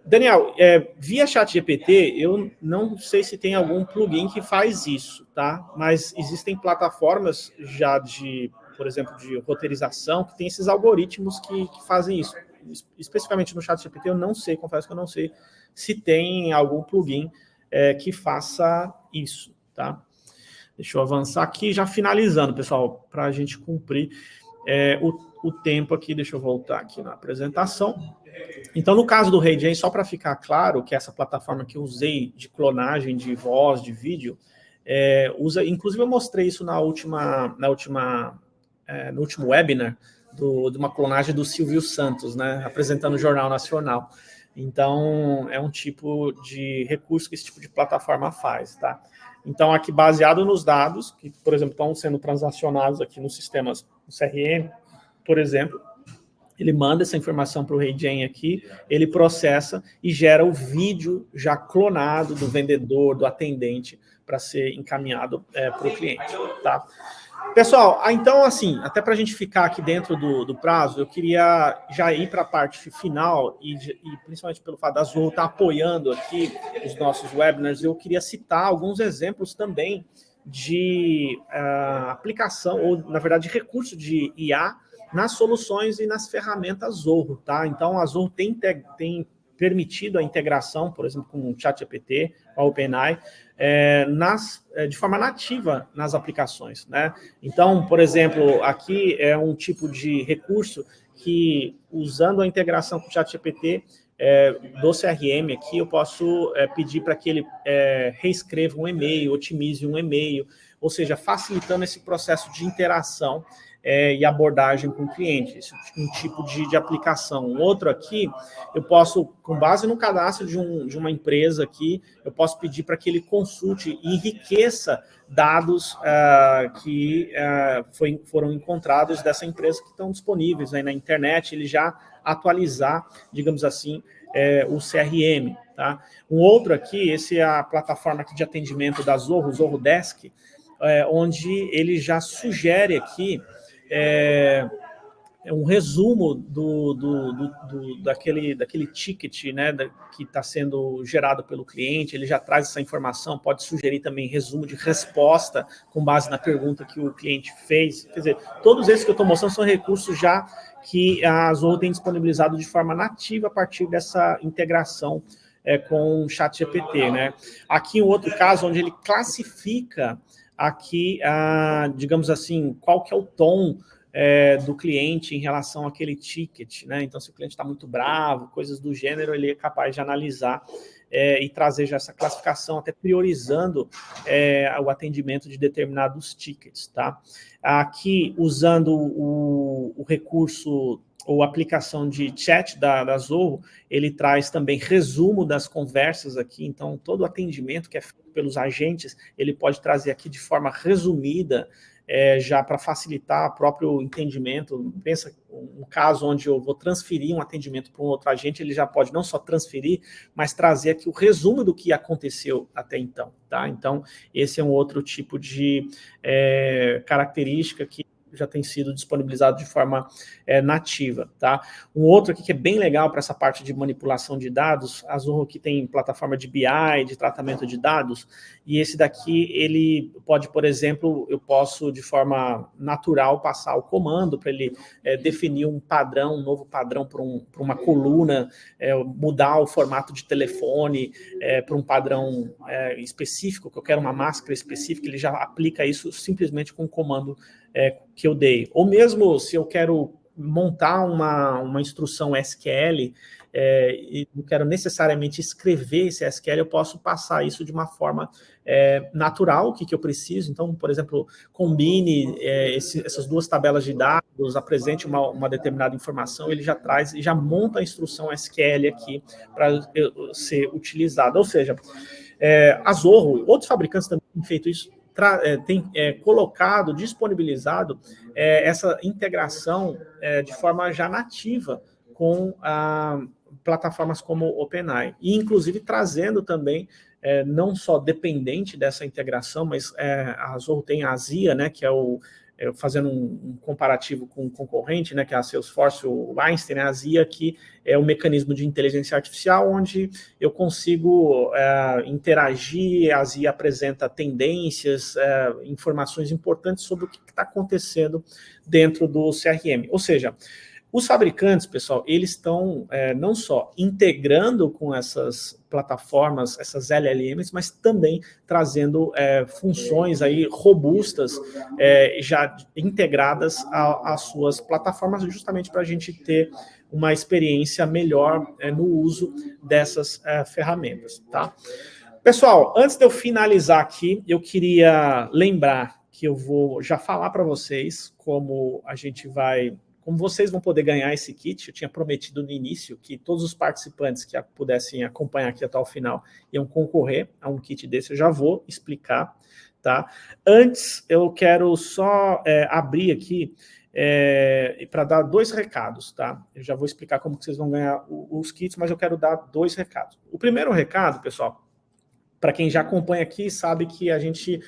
Daniel, via ChatGPT, eu não sei se tem algum plugin que faz isso, tá? Mas existem plataformas já por exemplo, de roteirização, que tem esses algoritmos que fazem isso. Especificamente no ChatGPT, eu não sei, confesso que eu não sei se tem algum plugin que faça isso, tá? Deixa eu avançar aqui, já finalizando, pessoal, para a gente cumprir o tempo aqui. Deixa eu voltar aqui na apresentação. Então, no caso do HeyGen, só para ficar claro que essa plataforma que eu usei de clonagem de voz, de vídeo, inclusive eu mostrei isso no último webinar de uma clonagem do Silvio Santos, né, apresentando o Jornal Nacional. Então, é um tipo de recurso que esse tipo de plataforma faz, tá? Então, aqui, baseado nos dados, que, por exemplo, estão sendo transacionados aqui nos sistemas do CRM, por exemplo, ele manda essa informação para o HeyGen aqui, ele processa e gera o vídeo já clonado do vendedor, do atendente, para ser encaminhado para o cliente, tá? Pessoal, então, assim, até para a gente ficar aqui dentro do prazo, eu queria já ir para a parte final, e principalmente pelo fato da Zoho estar apoiando aqui os nossos webinars, eu queria citar alguns exemplos também de aplicação, ou, na verdade, recurso de IA nas soluções e nas ferramentas Zoho, tá? Então, a Zoho tem permitido a integração, por exemplo, com o ChatGPT, com a OpenAI, de forma nativa nas aplicações, né? Então, por exemplo, aqui é um tipo de recurso que, usando a integração com o ChatGPT do CRM aqui, eu posso pedir para que ele reescreva um e-mail, otimize um e-mail, ou seja, facilitando esse processo de interação e abordagem com o cliente, esse um tipo de aplicação. Um outro aqui, eu posso, com base no cadastro de uma empresa aqui, eu posso pedir para que ele consulte e enriqueça dados que foram encontrados dessa empresa que estão disponíveis aí na internet, ele já atualizar, digamos assim, o CRM, tá? Um outro aqui, esse é a plataforma aqui de atendimento da Zoho, Zoho Desk, onde ele já sugere aqui um resumo daquele ticket, né, que está sendo gerado pelo cliente. Ele já traz essa informação, pode sugerir também resumo de resposta com base na pergunta que o cliente fez. Quer dizer, todos esses que eu estou mostrando são recursos já que a Zoho tem disponibilizado de forma nativa a partir dessa integração com o ChatGPT, né? Aqui um outro caso onde ele classifica aqui, digamos assim, qual que é o tom do cliente em relação àquele ticket, né? Então, se o cliente está muito bravo, coisas do gênero, ele é capaz de analisar e trazer já essa classificação, até priorizando o atendimento de determinados tickets, tá? Aqui, usando o recurso ou aplicação de chat da Zoho, ele traz também resumo das conversas aqui, então todo o atendimento que é feito pelos agentes, ele pode trazer aqui de forma resumida, já para facilitar o próprio entendimento. Pensa um caso onde eu vou transferir um atendimento para um outro agente, ele já pode não só transferir, mas trazer aqui o resumo do que aconteceu até então, tá? Então, esse é um outro tipo de característica que já tem sido disponibilizado de forma nativa, tá? Um outro aqui que é bem legal para essa parte de manipulação de dados, a Zoho aqui tem plataforma de BI, de tratamento de dados, e esse daqui, ele pode, por exemplo, eu posso de forma natural passar o comando para ele definir um padrão, um novo padrão para uma coluna, mudar o formato de telefone para um padrão específico, que eu quero uma máscara específica, ele já aplica isso simplesmente com um comando que eu dei. Ou mesmo se eu quero montar uma instrução SQL e não quero necessariamente escrever esse SQL, eu posso passar isso de uma forma natural, o que eu preciso. Então, por exemplo, combine essas duas tabelas de dados, apresente uma determinada informação, ele já traz e já monta a instrução SQL aqui para ser utilizada. Ou seja, a Zoho, outros fabricantes também têm feito isso, tem colocado, disponibilizado essa integração de forma já nativa com plataformas como OpenAI, e inclusive trazendo também, não só dependente dessa integração, mas a Zoho tem a Azia, né, que é fazendo um comparativo com o concorrente, né, que é a Salesforce, o Einstein, né, a Azia, que é um mecanismo de inteligência artificial onde eu consigo interagir, a Azia apresenta tendências, informações importantes sobre o que está acontecendo dentro do CRM. Ou seja, os fabricantes, pessoal, eles estão não só integrando com essas plataformas, essas LLMs, mas também trazendo funções aí robustas, já integradas às suas plataformas, justamente para a gente ter uma experiência melhor no uso dessas ferramentas, tá? Pessoal, antes de eu finalizar aqui, eu queria lembrar que eu vou já falar para vocês como vocês vão poder ganhar esse kit. Eu tinha prometido no início que todos os participantes que pudessem acompanhar aqui até o final iam concorrer a um kit desse. Eu já vou explicar, tá? Antes, eu quero só abrir aqui para dar 2 recados, tá? Eu já vou explicar como que vocês vão ganhar os kits, mas eu quero dar 2 recados. O primeiro recado, pessoal, para quem já acompanha aqui, sabe que a gente,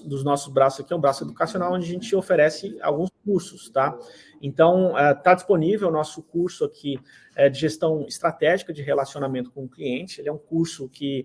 dos nossos braços aqui é um braço educacional, onde a gente oferece alguns cursos, tá? Então, está disponível o nosso curso aqui de gestão estratégica de relacionamento com o cliente. Ele é um curso que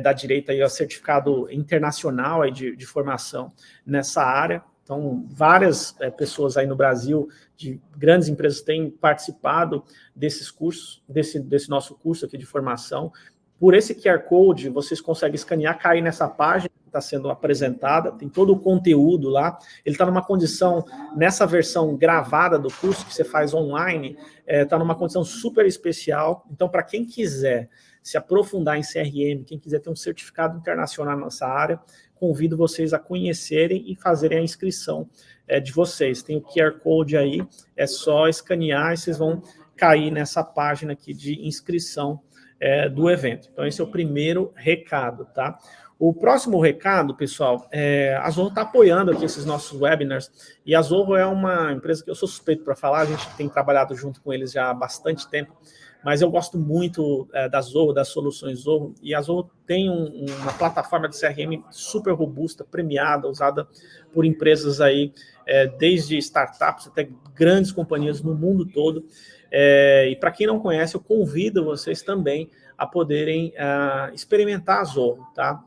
dá direito aí ao certificado internacional aí de formação nessa área. Então, várias pessoas aí no Brasil, de grandes empresas, têm participado desses cursos, desse nosso curso aqui de formação. Por esse QR Code, vocês conseguem escanear, cair nessa página que está sendo apresentada, tem todo o conteúdo lá. Ele está numa condição, nessa versão gravada do curso, que você faz online, está numa condição super especial. Então, para quem quiser se aprofundar em CRM, quem quiser ter um certificado internacional nessa área, convido vocês a conhecerem e fazerem a inscrição de vocês. Tem o QR Code aí, é só escanear e vocês vão cair nessa página aqui de inscrição do evento. Então, esse é o primeiro recado, tá? O próximo recado, pessoal, a Zoho está apoiando aqui esses nossos webinars, e a Zoho é uma empresa que eu sou suspeito para falar, a gente tem trabalhado junto com eles já há bastante tempo, mas eu gosto muito da Zoho, das soluções Zoho, e a Zoho tem uma plataforma de CRM super robusta, premiada, usada por empresas aí, desde startups até grandes companhias no mundo todo. E para quem não conhece, eu convido vocês também a poderem experimentar a Zoho, tá?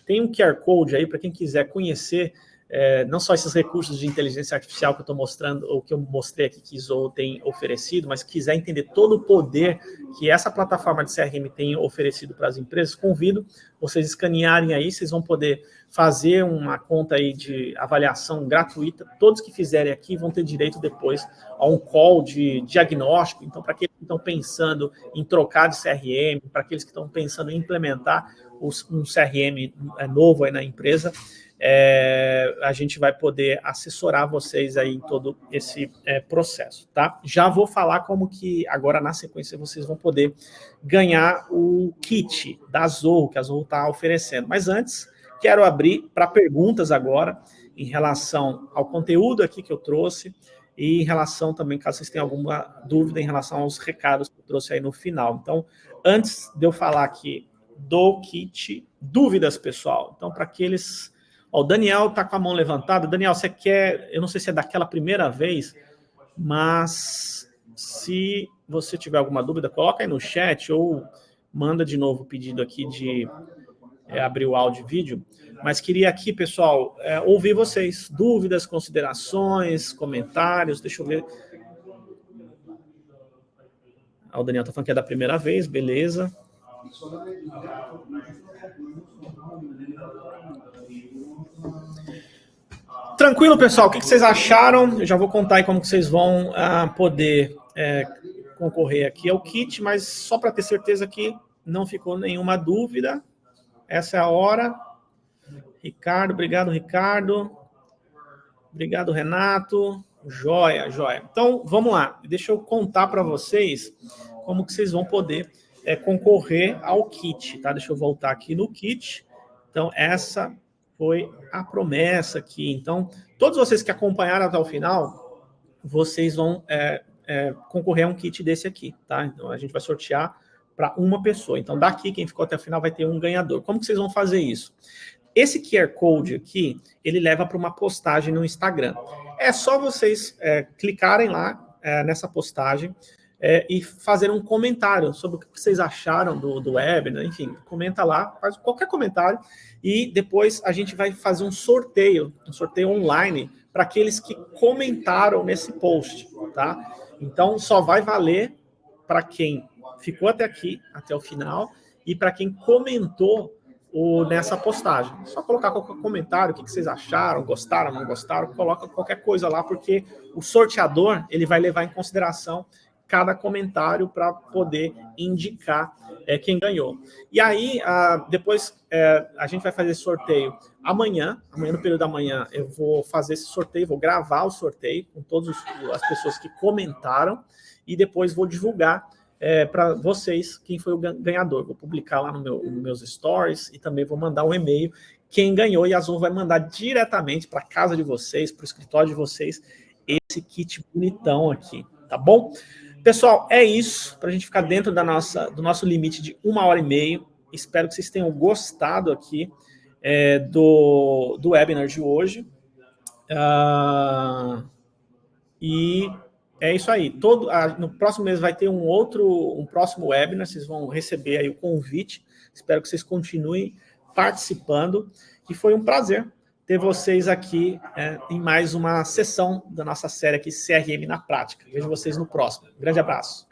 Tem um QR Code aí para quem quiser conhecer não só esses recursos de inteligência artificial que eu estou mostrando, ou que eu mostrei aqui que Zoho tem oferecido, mas quiser entender todo o poder que essa plataforma de CRM tem oferecido para as empresas, convido vocês escanearem aí, vocês vão poder fazer uma conta aí de avaliação gratuita. Todos que fizerem aqui vão ter direito depois a um call de diagnóstico. Então, para aqueles que estão pensando em trocar de CRM, para aqueles que estão pensando em implementar um CRM novo aí na empresa, a gente vai poder assessorar vocês aí em todo esse processo, tá? Já vou falar como que agora na sequência vocês vão poder ganhar o kit da Zoho, que a Zoho está oferecendo. Mas antes, quero abrir para perguntas agora em relação ao conteúdo aqui que eu trouxe e em relação também, caso vocês tenham alguma dúvida em relação aos recados que eu trouxe aí no final. Então, antes de eu falar aqui do kit, dúvidas, pessoal. Então, para aqueles... Ó, o Daniel está com a mão levantada. Daniel, você quer... Eu não sei se é daquela primeira vez, mas se você tiver alguma dúvida, coloca aí no chat ou manda de novo o pedido aqui de abrir o áudio e vídeo. Mas queria aqui, pessoal, ouvir vocês. Dúvidas, considerações, comentários. Deixa eu ver. O Daniel está falando que é da primeira vez, beleza. Tranquilo, pessoal? O que vocês acharam? Eu já vou contar aí como que vocês vão poder concorrer aqui ao kit, mas só para ter certeza que não ficou nenhuma dúvida. Essa é a hora. Ricardo, obrigado, Ricardo. Obrigado, Renato. Joia, joia. Então, vamos lá. Deixa eu contar para vocês como que vocês vão poder concorrer ao kit, tá? Deixa eu voltar aqui no kit. Então, essa foi a promessa aqui. Então, todos vocês que acompanharam até o final, vocês vão concorrer a um kit desse aqui, tá? Então, a gente vai sortear para uma pessoa. Então, daqui, quem ficou até o final vai ter um ganhador. Como que vocês vão fazer isso? Esse QR Code aqui, ele leva para uma postagem no Instagram. É só vocês clicarem lá nessa postagem e fazer um comentário sobre o que vocês acharam do webinar, enfim, comenta lá, faz qualquer comentário e depois a gente vai fazer um sorteio online para aqueles que comentaram nesse post, tá? Então, só vai valer para quem ficou até aqui, até o final, e para quem comentou nessa postagem. Só colocar qualquer comentário, o que vocês acharam, gostaram, não gostaram, coloca qualquer coisa lá, porque o sorteador ele vai levar em consideração cada comentário para poder indicar quem ganhou. E aí, depois a gente vai fazer esse sorteio amanhã no período da manhã, eu vou fazer esse sorteio, vou gravar o sorteio com todas as pessoas que comentaram e depois vou divulgar para vocês quem foi o ganhador. Vou publicar lá nos meus stories e também vou mandar um e-mail quem ganhou e a Zoho vai mandar diretamente para a casa de vocês, para o escritório de vocês, esse kit bonitão aqui, tá bom? Pessoal, é isso, para a gente ficar dentro do nosso limite de 1h30. Espero que vocês tenham gostado aqui do webinar de hoje. E é isso aí. No próximo mês vai ter um próximo webinar, vocês vão receber aí o convite. Espero que vocês continuem participando. E foi um prazer ter vocês aqui em mais uma sessão da nossa série aqui, CRM na Prática. Vejo vocês no próximo. Grande abraço.